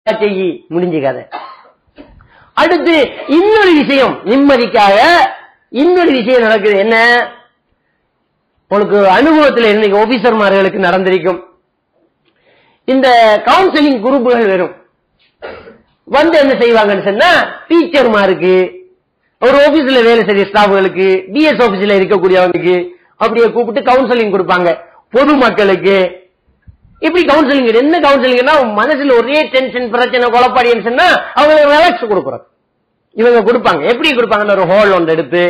செய்யி முடிஞ்ச கதை. அடுத்து இன்னொரு விஷயம், நிம்மதிக்காக இன்னொரு விஷயம் நடக்குது. என்ன, உங்களுக்கு அனுபவத்தில் இன்னைக்கு ஆபீசர்மார்களுக்கு நடந்திருக்கும். இந்த கவுன்சிலிங் குரூப்புகள் வரும். வந்து என்ன செய்வாங்கன்னு சொன்னா, டீச்சர்மாருக்கு, ஒரு ஆபீஸ்ல வேலை செய்ய ஸ்டாஃப்களுக்கு, டிஎஸ் ஆபீஸ்ல இருக்கக்கூடியவங்களுக்கு அப்படியே கூப்பிட்டு கவுன்சிலிங் கொடுப்பாங்க. பொதுமக்களுக்கு இப்படி கவுன்சிலிங். என்ன கவுன்சிலிங்னா, மனசுல ஒரே டென்ஷன், பிரச்சனை, குழப்பாடின்னு சொன்னா அவங்களுக்கு ரிலாக்ஸ் கொடுக்குறது இவங்க கொடுப்பாங்க. எப்படி கொடுப்பாங்கன்னு ஒரு ஹால் ஒன்று எடுத்து,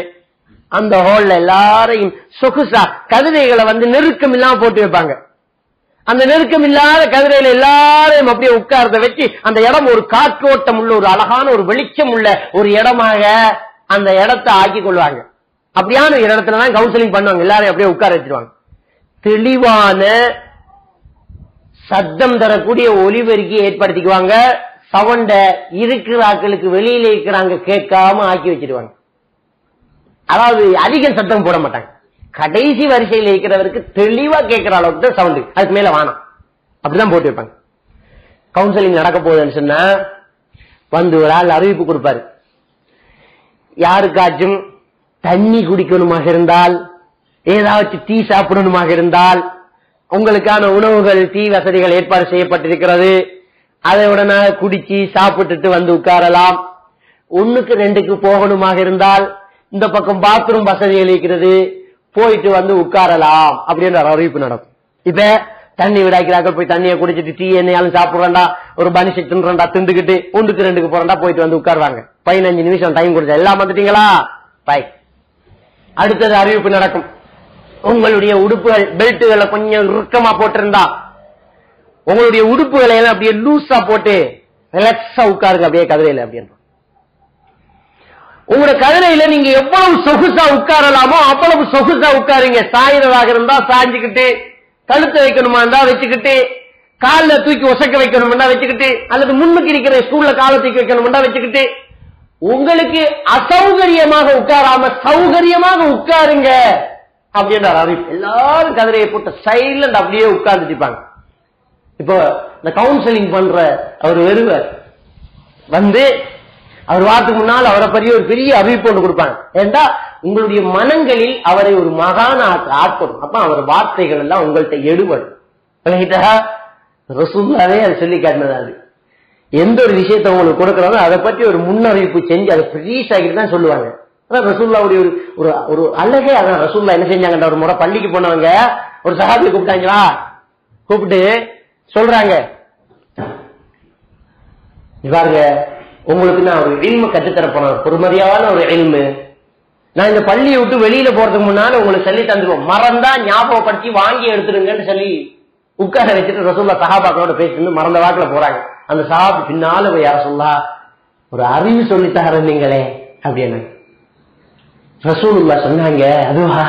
அந்த ஹால்ல எல்லாரையும் சொகுசா கதிரைகளை வந்து நெருக்கம் இல்லாம போட்டு வைப்பாங்க. அந்த நெருக்கம் இல்லாத கதிரையில எல்லாரையும் அப்படியே உட்கார்ந்த வச்சு அந்த இடம் ஒரு காற்றோட்டம் உள்ள, ஒரு அழகான, ஒரு வெளிச்சம் உள்ள ஒரு இடமாக அந்த இடத்தை ஆக்கி கொள்வாங்க. அப்படியான ஒரு இடத்துலதான் கவுன்சிலிங் பண்ணுவாங்க. எல்லாரையும் அப்படியே உட்கார வச்சிருவாங்க. தெளிவான சத்தம் தரக்கூடிய ஒலிபெருக்கி ஏற்படுத்திக்குவாங்க. சவுண்ட இருக்கிற ஆட்களுக்கு வெளியில இருக்கிறாங்க கேட்காம ஆக்கி வச்சிருவாங்க. அதாவது அதிக சத்தம் போட மாட்டாங்க. கடைசி வரிசையில் இருக்கிறவருக்கு தெளிவா கேட்கிற அளவுக்கு தான் சவுண்டு, அதுக்கு மேல வானம். அப்படிதான் போட்டு வைப்பாங்க. கவுன்சிலிங் நடக்க போகுதுன்னு சொன்னா வந்து ஒரு ஆள் அறிவிப்பு கொடுப்பாரு. யாருக்காச்சும் தண்ணி குடிக்கணுமாக இருந்தால், ஏதாச்சும் டீ சாப்பிடணுமாக இருந்தால், உங்களுக்கான உணவுகள், டீ வசதிகள் ஏற்பாடு செய்யப்பட்டிருக்கிறது. அதை உடனே குடிச்சு சாப்பிட்டுட்டு வந்து உட்காரலாம். 1க்கு 2க்கு போகணுமாக இருந்தால் இந்த பக்கம் பாத்ரூம் வசதிகள் இருக்கிறது, போயிட்டு வந்து உட்காரலாம் அப்படின்ற அறிவிப்பு நடக்கும். இப்ப தண்ணி விடாக்கிறார்கள், போய் தண்ணியை குடிச்சிட்டு டீ என்னையாலும் சாப்பிடுறா, ஒரு பனிஷ் தின்றா, திண்டுக்கிட்டு 1க்கு 2க்கு போறா, போயிட்டு வந்து உட்காருவாங்க. 15 நிமிஷம் டைம் கொடுத்தா எல்லாம் வந்துட்டீங்களா பாய். அடுத்தது அறிவிப்பு நடக்கும். உங்களுடைய உடுப்புகள், பெல்ட்டுகளை கொஞ்சம் இறுக்கமா போட்டிருந்தா உங்களுடைய உடுப்புகளை எல்லாம் அப்படியே லூஸா போட்டு ரிலாக்ஸா உட்காருங்க அப்படியே கதிரையில. அப்படின்ற உங்களோட கதிரையில நீங்க எவ்வளவு சொகுசா உட்காரலாமோ அவ்வளவு சொகுசா உட்காருங்க. சாயிரதாக இருந்தா சாஞ்சுக்கிட்டு, கழுத்தை வைக்கணுமா இருந்தா வச்சுக்கிட்டு, காலில் தூக்கி உசக்க வைக்கணும்னா வச்சுக்கிட்டு, அல்லது முன்னுக்கு இருக்கிற ஸ்கூல்ல காலை தூக்கி வைக்கணும்னா வச்சுக்கிட்டு, உங்களுக்கு அசௌகரியமாக உட்காராம சௌகரியமாக உட்காருங்க அப்படின்ற அறிவிப்பு. எல்லாரும் கதிரையை போட்டு சைலண்ட் அப்படியே உட்கார்ந்துட்டு. இப்போ இந்த கவுன்சிலிங் பண்ற அவர் வருவார். வந்து அவர் வாரத்துக்கு முன்னால் அவரை பற்றி ஒரு பெரிய அறிவிப்பு ஒன்று கொடுப்பாங்க. ஏண்டா உங்களுடைய மனங்களில் அவரை ஒரு மகான ஆட்படும். அப்ப அவர் வார்த்தைகள் எல்லாம் உங்கள்கிட்ட எடுபடும். ரசூலுல்லாஹ்வே அதை சொல்லி காட்டினது. எந்த ஒரு விஷயத்தை உங்களுக்கு கொடுக்கறாங்க அதை பற்றி ஒரு முன்னறிவிப்பு செஞ்சு அதை பெரியசாகிட்டு தான் சொல்லுவாங்க. ரசூலுல்லாஹ்வுடைய ஒரு அழகே அதான். ரசூலுல்லாஹ் என்ன செஞ்சாங்க, ஒரு முறை பள்ளிக்கு போனவங்க ஒரு சஹாபியை கூப்பிட்டாங்களா, கூப்பிட்டு சொல்றாங்க, பாருங்க உங்களுக்கு நான் ஒரு இல்மு கற்றுத்தர போனேன், பொறுமதியான ஒரு இல்மு. நான் இந்த பள்ளியை விட்டு வெளியில போறதுக்கு முன்னால உங்களுக்கு சொல்லி தந்துருவோம், மறந்தா ஞாபகப்படுத்தி வாங்கி எடுத்துருங்கன்னு சொல்லி உட்கார வச்சுட்டு ரசூலுல்லாஹ் சஹாபாக்களோட பேசிட்டு மறந்த வாக்குல போறாங்க. அந்த சஹாபி பின்னால போய் யார சொல்லா ஒரு அறிவு சொல்லித்தார நீங்களே அப்படின்னு ரசூலுல்லாஹ் சொன்னாங்க. அதுவா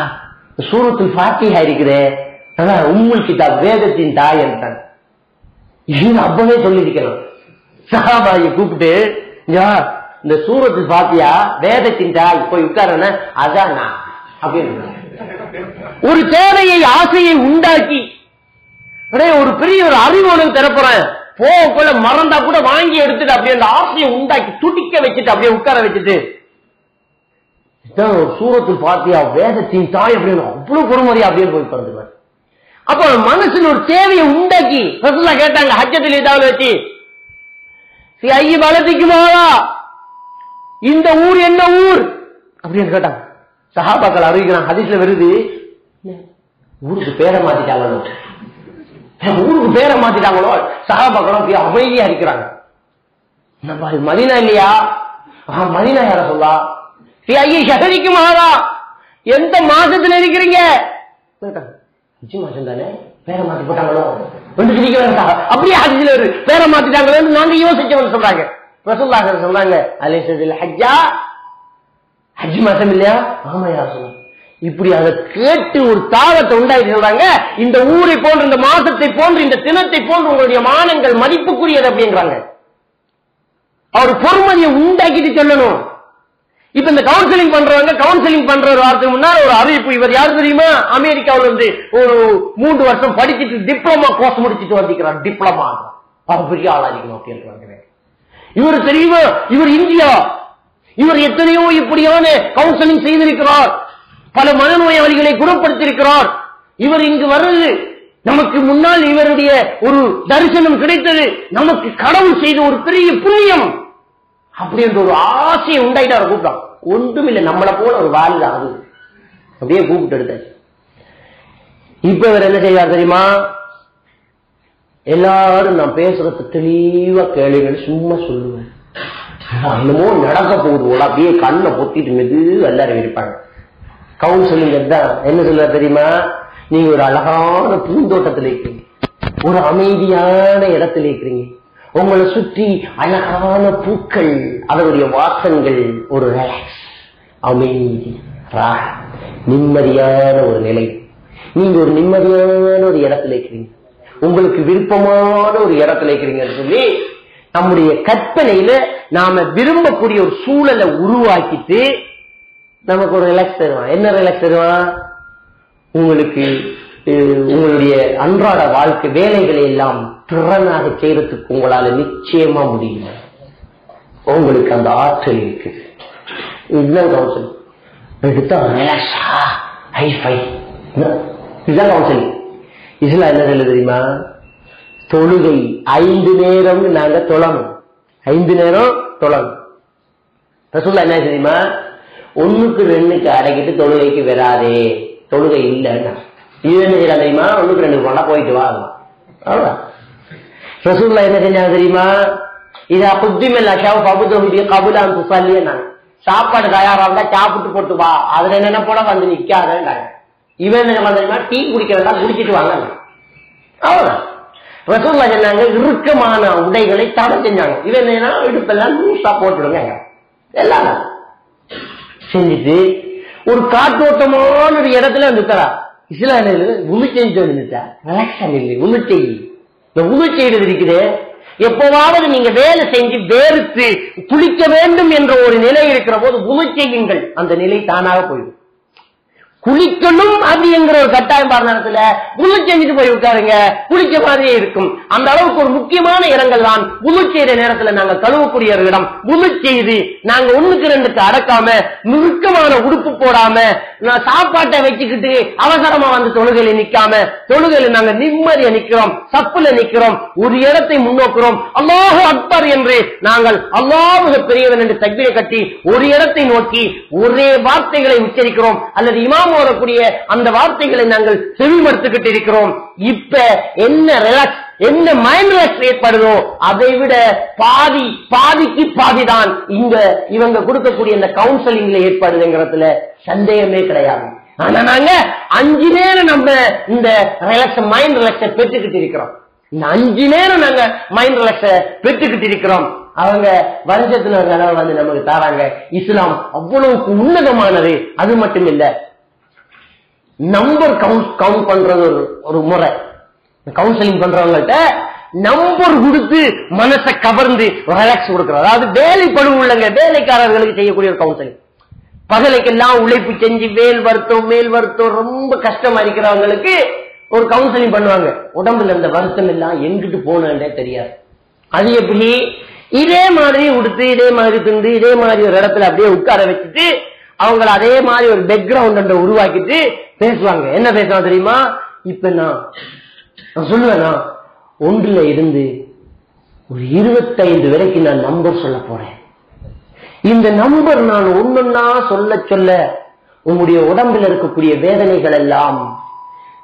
சூரத்துல் ஃபாத்திஹா இருக்குதே, அதான் உம்முல் கிதாப், வேதத்தின் தாய் என்றாங்க. இது அப்பவே சொல்லிருக்கணும். சஹாபாயை கூப்பிட்டு இந்த சூரத்துல் ஃபாத்திஹா வேதத்தின் தாய், போய் உட்காரன அதான் நான் அப்படின்னு ஒரு தேவையை, ஆசையை உண்டாக்கி ஒரு பெரிய ஒரு அறிவு உனக்கு தரப்போறேன், போல மறந்தா கூட வாங்கி எடுத்துட்டு அப்படியே அந்த ஆசையை உண்டாக்கி துடிக்க வச்சுட்டு அப்படியே உட்கார வச்சுட்டு சூரத்துல் ஃபாத்திஹா வேதத்தின் தாய் அப்படின்னு அவ்வளவு பொறுமதியா அப்படின்னு போய் உட்கார்ந்துருவார். அப்ப மனசுல ஒரு தேவையை உண்டாக்கி ரசூலுல்லாஹ் கேட்டாங்க ஹஜ்ஜத்துல் இதாவுல வச்சு, ஐய வளர்த்திக்குமாவா இந்த ஊர் என்ன ஊர் அப்படின்னு கேட்டாங்க. சஹாபாக்கள் அறிவிக்கிறாங்க, ஹதீஸ்ல வருது, ஊருக்கு பேரை மாத்திட்டாங்களோ, ஊருக்கு பேரை மாத்திட்டாங்களோ. சஹாபாக்களும் அமைதியா இருக்கிறாங்க. நம்ம மதீனா இல்லையா? மதீனா யார சொல்லா? ஐய ஷஹரிக்குமாவா எந்த மாசத்துல இருக்கிறீங்க? மாசம் தானே, பேரை மாத்தி போட்டாங்களோ அப்படியே ஹஜ்ஜில பேரை மாத்திட்டாங்களோ நாங்க யோசிச்சோம்னு சொல்றாங்க. ரசூலுல்லாஹ் சொல்றாங்க, அலைஹில் ஹஜ்ஜா, ஹஜ் மாசம் இல்லையா? ஆமா யா ரசூலுல்லாஹ். இப்படி அதை கேட்டு ஒரு தாவத்தை உண்டாயிட்டு சொல்றாங்க, இந்த ஊரை போன்று, இந்த மாசத்தை போன்று, இந்த தினத்தை போன்று உங்களுடைய மானங்கள் மதிப்புக்குரியது அப்படிங்கிறாங்க. அவர் பொறுமதியை உண்டாக்கிட்டு சொல்லணும். இப்ப இந்த கவுன்சிலிங் பண்றவங்க, கவுன்சிலிங் பண்ற ஒரு வாரத்துக்கு முன்னால ஒரு அறிவிப்பு. இவர் யாரு தெரியுமா? அமெரிக்காவில் வந்து ஒரு 3 வருஷம் படிச்சுட்டு டிப்ளமா கோர்ஸ் முடிச்சுட்டு வந்திருக்கிறார். டிப்ளமா பெரிய ஆளாதிக்கணும் அப்படின்னு. இவர் தெரியுமா, இவர் இந்தியா, இவர் எத்தனையோ இப்படியான கவுன்சிலிங் செய்திருக்கிறார், பல மனநோயாளிகளை குணப்படுத்தியிருக்கிறார். இவர் இங்கு வர்றது நமக்கு முன்னால் இவருடைய ஒரு தரிசனம் கிடைத்தது, நமக்கு கடவுள் செய்த ஒரு பெரிய புண்ணியம் அப்படின்ற ஒரு ஆசையை உண்டாயிட்டு அவரை கூப்பிட்டான். ஒன்றும் இல்லை, நம்மளை போல ஒரு வாழ் அது அப்படியே கூப்பிட்டு எடுத்தாச்சு. இப்ப இவர் என்ன செய்வார் தெரியுமா, எல்லாரும் நான் பேசுறது தெளிவா கேளுங்கன்னு சும்மா சொல்லுவேன். என்னமோ நடக்க போகுது போல அப்படியே கண்ணை பொத்திட்டு மெது எல்லாரும் இருப்பாங்க. கவுன்சிலிங் தான் என்ன சொல்ல தெரியுமா, நீங்க ஒரு அழகான பூந்தோட்டத்தில் இருக்கிறீங்க, ஒரு அமைதியான இடத்துல இருக்கிறீங்க, உங்களை சுற்றி அழகான பூக்கள், அதனுடைய வாசங்கள், ஒரு ரிலாக்ஸ், அமைதி, நிம்மதியான ஒரு நிலை. நீங்க ஒரு நிம்மதியான ஒரு இடத்துல இருக்கிறீங்க, உங்களுக்கு விருப்பமான ஒரு இடத்துல இருக்கிறீங்கன்னு சொல்லி நம்முடைய கற்பனையில நாம விரும்பக்கூடிய ஒரு சூழலை உருவாக்கிட்டு நமக்கு ஒரு ரிலாக்ஸ் தருவான். என்ன ரிலாக்ஸ் தருவான், உங்களுக்கு உங்களுடைய அன்றாட வாழ்க்கை வேலைகளை எல்லாம் திறனாக செய்யறதுக்கு உங்களால நிச்சயமா முடியும், உங்களுக்கு அந்த ஆற்றல் இருக்கு. இதுதான் கவுன்சிலிங். எடுத்தா ரிலாக்ஸா ஹைஃபை, இதுதான் கவுன்சிலிங். இஸ்லாம் என்ன சொல்ல தெரியுமா, தொழுகை 5 நேரம் நாங்க தொழணும், 5 நேரம் தொழணும். ரசூலுல்லாஹ் என்ன தெரியுமா, 1க்கு 2க்கு அடக்கிட்டு தொழுகைக்கு வராதே, தொழுகை இல்லைன்னா. இது என்ன செய்யலாம் தெரியுமா, 1க்கு 2க்கு போனா போயிட்டு வா. அவ்வளவுதான். ரசூலுல்லாஹ் என்ன செஞ்சாங்க தெரியுமா, இதா குத்திமல் அஷாவ் பபுதஹு கபுல அன் துஸல்லினா, சாப்பாடு தயாரா இருந்தா சாப்பிட்டு போட்டு வா, அதுல என்ன போட வந்து நிக்காதேன்றாங்க. இவன் என்ன தெரியுமா, டீ குடிக்கிறதா குடிச்சிட்டு வாங்க. அவ்வளவுதான். ரசூலுல்லாஹ் சொன்னாங்க இறுக்கமான உடைகளை தடை செஞ்சாங்க. இவன் என்ன இடுப்பெல்லாம் லூசா போட்டுடுங்க எல்லாம் செஞ்சுட்டு ஒரு காற்றோட்டமான ஒரு இடத்துல வந்துட்டா இஸ்லாம் உணவு செஞ்சு வந்துட்டா ரிலாக்ஸன் இல்லை. உணவு செய்யறது இருக்குது. எப்பவாவது நீங்க வேலை செஞ்சு வேறுத்து குளிக்க வேண்டும் என்ற ஒரு நிலை இருக்கிற போது உணவு செய்யுங்கள், அந்த நிலை தானாக போயிடும். குளிக்கணும் அப்படிங்கிற ஒரு கட்டாயம் பாரு நேரத்துல உணவு செஞ்சுட்டு போய் உட்காருங்க, குளிக்க மாதிரியே இருக்கும். அந்த அளவுக்கு ஒரு முக்கியமான இடங்கள் தான் உணவு செய்யற நேரத்துல நாங்க கழுவக்கூடிய ஒரு இடம். உணவு செய்து நாங்க 1க்கு 2க்கு அடக்காம, நுணுக்கமான உடுப்பு போடாம, சாப்பாட்டை வச்சுக்கிட்டு அவசரமா வந்து தொழுகையில நிக்காம, தொழுகையில நாங்க நிம்மதியா நிக்கிறோம், சப்புல நிக்கிறோம், ஒரு இடத்தை முன்னோக்கிறோம், அல்லாஹு அக்பர் என்று நாங்கள் அல்லாஹு பெரியவன் என்று தக்பீரை கட்டி ஒரு இடத்தை நோக்கி ஒரே வார்த்தைகளை உச்சரிக்கிறோம், அல்லது இமாம் வரக்கூடிய அந்த வார்த்தைகளை நாங்கள் செவிமடுத்துக்கிட்டு இருக்கிறோம். இப்ப என்ன ரிலாக்ஸ், என்ன மைண்ட் ரிலாக்ஸ் ஏற்படுதோ அதை விட பாதிக்கு பாதிதான் இந்த இவங்க கொடுக்கக்கூடிய இந்த கவுன்சிலிங்ல ஏற்படுதுங்கிறதுல சந்தேகமே கிடையாது. ஆனா நாங்க 5 நேரம் நம்ம இந்த ரிலாக்ஸ், மைண்ட் ரிலாக்ஸ பெற்றுக்கிட்டு இருக்கிறோம். இந்த 5 நேரம் நாங்க மைண்ட் ரிலாக்ஸ பெற்றுக்கிட்டு இருக்கிறோம். அவங்க வருஷத்துல ஒரு தடவை வந்து நமக்கு தாராங்க. இஸ்லாம் அவ்வளவுக்கு உன்னதமானது. அது மட்டும் இல்ல, நம்பர் கவுண்ட் பண்றது ஒரு முறை. கவுன்சிலிங் பண்றவங்கள்ட்ட நம்பர் கொடுத்து மனசை கவர்ந்து ரிலாக்ஸ் கொடுக்கிறது. அதாவது வேலை பழுவு உள்ளங்க வேலைக்காரர்களுக்கு செய்யக்கூடிய ஒரு கவுன்சிலிங். பகலைக்கெல்லாம் உழைப்பு செஞ்சு மேல் வருத்தம் ரொம்ப கஷ்டமா இருக்கிறவங்களுக்கு ஒரு கவுன்சிலிங் பண்ணுவாங்க. உடம்புல இந்த வருத்தம் எல்லாம் எங்கிட்டு போனே தெரியாது. அது எப்படி, இதே மாதிரி உடுத்து, இதே மாதிரி துண்டு, இதே மாதிரி ஒரு இடத்துல அப்படியே உட்கார வச்சுட்டு அவங்கள அதே மாதிரி ஒரு பேக்ரவுண்ட் உருவாக்கிட்டு பேசுவாங்க. என்ன பேசுவாங்க தெரியுமா, இப்ப நான் சொல்லுவேன்னா 1ல இருந்து ஒரு 25 வரைக்கும் நான் நம்பர் சொல்ல போறேன். இந்த நம்பர் நான் ஒன்னொன்னா சொல்ல உங்களுடைய உடம்பில் இருக்கக்கூடிய வேதனைகள் எல்லாம்,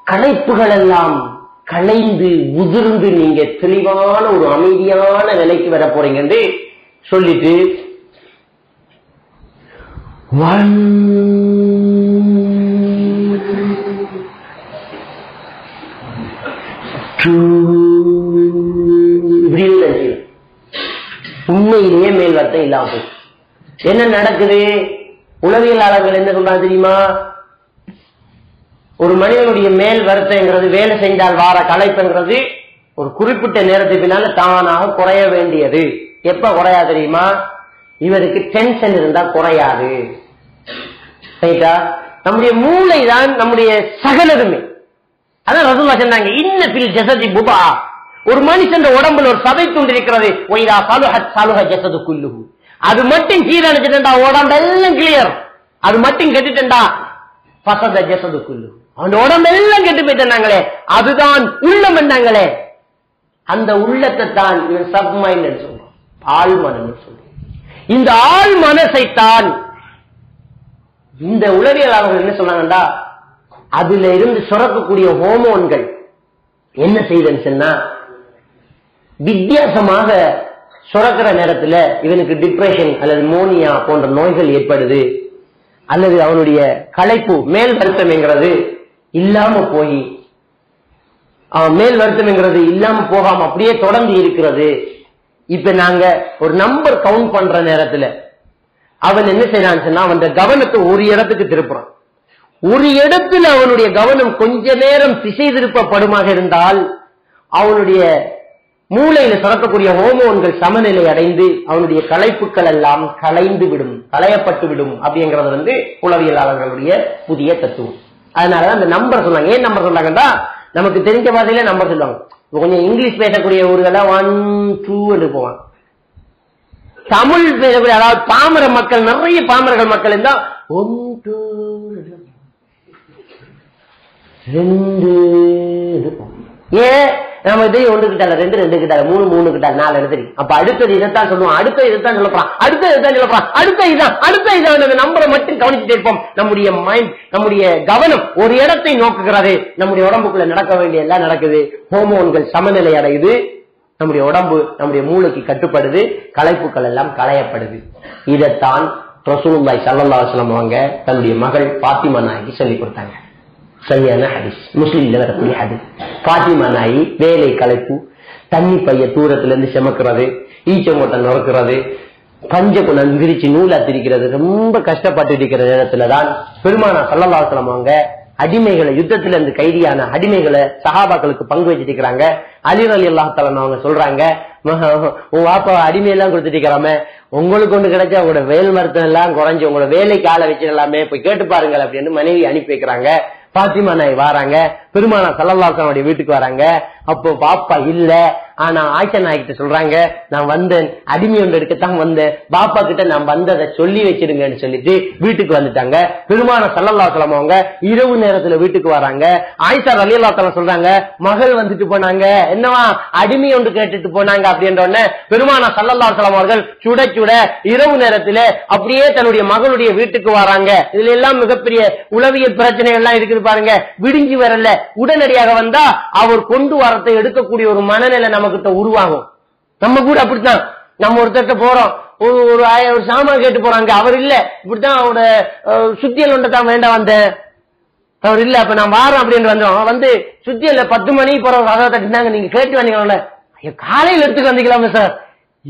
களைப்புகள் எல்லாம் களைந்து உதிர்ந்து நீங்க தெளிவான ஒரு அமைதியான நிலைக்கு வர போறீங்க என்று சொல்லிட்டு 1 2 இப்படி உண்மையிலேயே மேல் வருத்தம் இல்லாம போச்சு. என்ன நடக்குது, உளவியலாளர்கள் என்ன சொல்றாங்க தெரியுமா, ஒரு மனிதனுடைய மேல் வருத்தங்கிறது, வேலை செஞ்சால் வார களைப்புங்கிறது ஒரு குறிப்பிட்ட நேரத்துக்கு பின்னால தானாக குறைய வேண்டியது. எப்ப குறையா தெரியுமா, இவருக்கு டென்ஷன் இருந்தா குறையாது. ரைட்டா, நம்முடைய மூளை தான் நம்முடைய சகலதுமே. அதான் ரசூலுல்லாஹ் சொன்னாங்க, இன்ன ஃபில் ஜஸதி புபா, ஒரு மனுஷன் உடம்புல ஒரு சதை துண்டு இருக்கிறது, ஒய்தா சலுஹத் சலுஹ ஜஸது குல்லுஹு. அது மட்டும் சீரழிச்சிட்டா உடம்பெல்லாம் கிளியர், அது மட்டும் கெட்டுட்டா ஃபஸத ஜஸது குல்லுஹு. அந்த உடம்பெல்லாம் கெட்டு போயிட்டாங்களே, அதுதான் உள்ளம் என்னங்களே. அந்த உள்ளத்தை தான் இவன் சப் மைண்ட் சொல்றான், ஆள் மனம் சொல்றான். இந்த ஆள் மனசைத்தான் இந்த உளவியலாளர்கள் என்ன சொன்னாங்கடா, அதுல இருந்து சுரக்கக்கூடிய ஹோமோன்கள் என்ன செய்யுதுன்னு சொன்னா, வித்தியாசமாக சுரக்கிற நேரத்துல இவனுக்கு டிப்ரெஷன் அல்லது மோனியா போன்ற நோய்கள் ஏற்படுது, அல்லது அவனுடைய களைப்பு மேல் வருத்தம்ங்கிறது இல்லாம போய் மேல் வருத்தம்ங்கிறது இல்லாம போகாம அப்படியே தொடர்ந்து இருக்கிறது. இப்ப நாங்க ஒரு நம்பர் கவுண்ட் பண்ற நேரத்துல அவன் என்ன செய்யறான்னு சொன்னா, அவன் கவனத்தை ஒரு இடத்துக்கு திருப்புறான். ஒரு இடத்துல அவனுடைய கவனம் கொஞ்ச நேரம் திசை திருப்பப்படுமாக இருந்தால் அவனுடைய மூளையில சுரக்கக்கூடிய ஹோமோன்கள் சமநிலை அடைந்து அவனுடைய களைப்புகள் எல்லாம் களைந்து விடும், களையப்பட்டு விடும். அப்படிங்கறது உளவியலாளர்களுடைய புதிய தத்துவம். அதனாலதான் அந்த நம்பர் சொன்னாங்க. ஏன் நம்பர் சொன்னாங்கன்னா, நமக்கு தெரிஞ்ச மாதிரியில நம்பர் சொல்லுவாங்க. கொஞ்சம் இங்கிலீஷ் பேசக்கூடிய ஊர்களை 1 2 என்று போவாங்க. தமிழ் பேசக்கூடிய அதாவது பாமர மக்கள், நிறைய பாமரர்கள் மக்கள் இருந்தா 1 2 2 ஏன் நம்ம இதையும் 1 கிட்டால 2 2 கிட்டால 3 3 கிட்டால 4 எடுத்து. அப்ப அடுத்தது இதைத்தான் சொல்லுவோம், அடுத்த இதைத்தான் சொல்லப்போம், அடுத்த இதைத்தான் சொல்லப்போம், அடுத்த இதான் நம்பரை மட்டும் கவனிச்சுட்டே இருப்போம். நம்முடைய மைண்ட், நம்முடைய கவனம் ஒரு இடத்தை நோக்குகிறது. நம்முடைய உடம்புக்குள்ள நடக்க வேண்டிய எல்லாம் நடக்குது, ஹோமோன்கள் சமநிலை அடையுது, நம்முடைய உடம்பு நம்முடைய மூளைக்கு கட்டுப்படுது, களைப்புகள் எல்லாம் களையப்படுது. இதைத்தான் ரசூலுல்லாஹி ஸல்லல்லாஹு அலைஹி வஸல்லம் அவங்க தன்னுடைய மகள் பாத்திமா நாய்க்கு சொல்லிக் கொடுத்தாங்க. சரியான ஹதீஸ், முஸ்லிம்ல வரக்கூடிய ஹதீஸ். பாத்திமா நாயி வேலை களைப்பு, தண்ணி பைய தூரத்துல இருந்து செமக்கிறது, ஈச்சமோட்டை நுறக்கிறது, பஞ்ச குணம் விரிச்சு நூலா திரிக்கிறது, ரொம்ப கஷ்டப்பட்டு இருக்கிற நேரத்துலதான் பெருமானார் ஸல்லல்லாஹு அலைஹி வஸல்லம் அவங்க அடிமைகளை, யுத்தத்துல இருந்து கைதியான அடிமைகளை சஹாபாக்களுக்கு பங்கு வச்சுட்டு இருக்கிறாங்க. அலி ரலியல்லாஹு தஆலா அவங்க சொல்றாங்க, உன் வாப்பா அடிமையெல்லாம் கொடுத்துட்டு இருக்கிறாம, உங்களுக்கு ஒன்று கிடைச்சா உங்களோட வேல் மருத்துவம் எல்லாம் குறைஞ்சு உங்களோட வேலைக்கு ஆளை வச்சிடலாமே, போய் கேட்டு பாருங்கள் அப்படின்னு மனைவி அனுப்பி வைக்கிறாங்க. பாத்திமா நாய் வாராங்க, பெருமானார் ஸல்லல்லாஹு அலைஹி வஸல்லம் வீட்டுக்கு வராங்க. அப்போ பாப்பா இல்ல, ஆனா ஆயிஷா நாய்கிட்ட சொல்றாங்க, நான் வந்தேன், அடிமை ஒன்று எடுக்கத்தான் வந்தேன், பாப்பா கிட்ட நான் வந்ததை சொல்லி வச்சிருங்கன்னு சொல்லிட்டு வீட்டுக்கு வந்துட்டாங்க. பெருமானார் ஸல்லல்லாஹு அலைஹி வஸல்லம் அவங்க இரவு நேரத்துல வீட்டுக்கு வராங்க. ஆயிஷா ரலியல்லாஹு தஆலா சொல்றாங்க, மகள் வந்துட்டு போனாங்க, என்னவா அடிமை ஒன்று கேட்டுட்டு போனாங்க அப்படின்ற உடனே பெருமானார் ஸல்லல்லாஹு அலைஹி வஸல்லம் அவர்கள் சுட சுட இரவு நேரத்துல அப்படியே தன்னுடைய மகளுடைய வீட்டுக்கு வராங்க. இதுல எல்லாம் மிகப்பெரிய உளவியல் பிரச்சனைகள் எல்லாம் இருக்குது பாருங்க. விடுங்கி வரல, உடனடியாக வந்தா அவர் கொண்டு வரத்தை எடுக்கக்கூடிய ஒரு மனநிலை நம்ம கிட்ட உருவாகும். நம்ம கூட அப்படித்தான், நம்ம ஒருத்தட்ட போறோம், ஒரு சாமான் கேட்டு போறாங்க, அவர் இல்ல, இப்படித்தான் அவரோட சுத்தியல் ஒன்றை வேண்டாம் வந்தேன், அவர் இல்ல, அப்ப நான் வாரம் அப்படின்னு வந்தோம். வந்து சுத்தியல்ல 10 மணிக்கு போற கதவை தட்டினாங்க, நீங்க கேட்டு வந்தீங்களா, ஐயோ காலையில எடுத்துக்கு வந்தீங்களாமே சார்,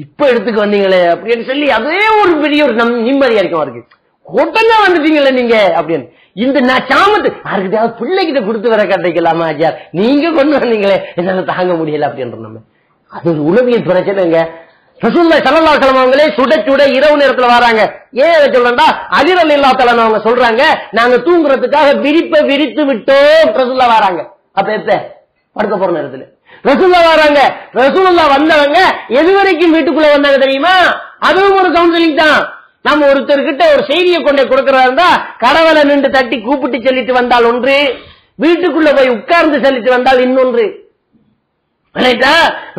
இப்ப எடுத்துக்கு வந்தீங்களே அப்படின்னு சொல்லி அதே ஒரு பெரிய ஒரு நிம்மதியா இருக்கும் அவருக்கு. உடனே வந்துட்டீங்களே நீங்க அப்படின்னு. இந்த நான் சாமத்து யாருக்கிட்ட பிள்ளைகிட்ட கொடுத்து வர கட்டிக்கலாமா ஐயா, நீங்க கொண்டு வந்தீங்களே என்னால தாங்க முடியல அப்படின்ற. நம்ம அது ஒரு உளவியல் பிரச்சனைங்க. ரசூலுல்லாஹி ஸல்லல்லாஹு அலைஹி வஸல்லம் அவங்களே சுட சுட இரவு நேரத்துல வராங்க. ஏன் சொல்றேன்டா, அலி ரலியல்லாஹு தஆலா அவங்க சொல்றாங்க, நாங்க தூங்குறதுக்காக விரிப்பை விரித்து விட்டோம். ரசூலுல்லாஹ் வராங்க. அப்ப எப்ப படுக்க போற நேரத்துல ரசூலுல்லாஹ் வராங்க. ரசூலுல்லாஹ் வந்தவங்க எது வரைக்கும் வீட்டுக்குள்ள வந்தாங்க தெரியுமா? அதுவும் ஒரு கவுன்சிலிங் தான். நம்ம ஒருத்தர்கிட்ட ஒரு செய்தியை கொண்டே கொடுக்கறதா இருந்தா கடவுளை நின்று தட்டி கூப்பிட்டு சொல்லிட்டு வந்தால் ஒன்று, வீட்டுக்குள்ள போய் உட்கார்ந்து சொல்லிட்டு வந்தால் இன்னொன்று.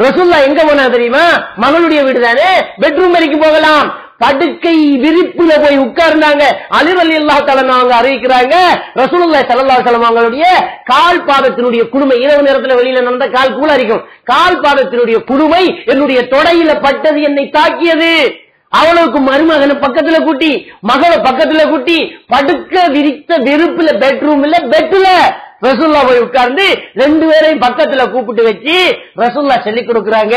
ரசூலுல்லாஹ் எங்க போனா தெரியுமா? மகளுடைய வீடு தானே, பெட்ரூம் வரைக்கும் போகலாம். படுக்கை விரிப்புல போய் உட்கார்ந்தாங்க. அலி ரலியல்லாஹு தஆலா அவங்க அறிவிக்கிறாங்க, ரசூலுல்லாஹி ஸல்லல்லாஹு அலைஹி வஸல்லம் அவங்களுடைய கால் பாதத்தினுடைய குடுமை, இரவு நேரத்துல வெளியில நடந்த கால் கூலா இருக்கும், கால் பாதத்தினுடைய குடுமை என்னுடைய தொடையில பட்டது, என்னை தாக்கியது. அவளுக்கு மருமகனை பக்கத்துல கூட்டி, மகளை பக்கத்துல கூட்டி, படுக்க விரித்த வெறுப்புல பெட்ரூம்ல பெட்ல ரசூலுல்லாஹ் போய் உட்கார்ந்து 2 பேரையும் பக்கத்துல கூப்பிட்டு வச்சு ரசூலுல்லாஹ் சொல்லி கொடுக்கறாங்க.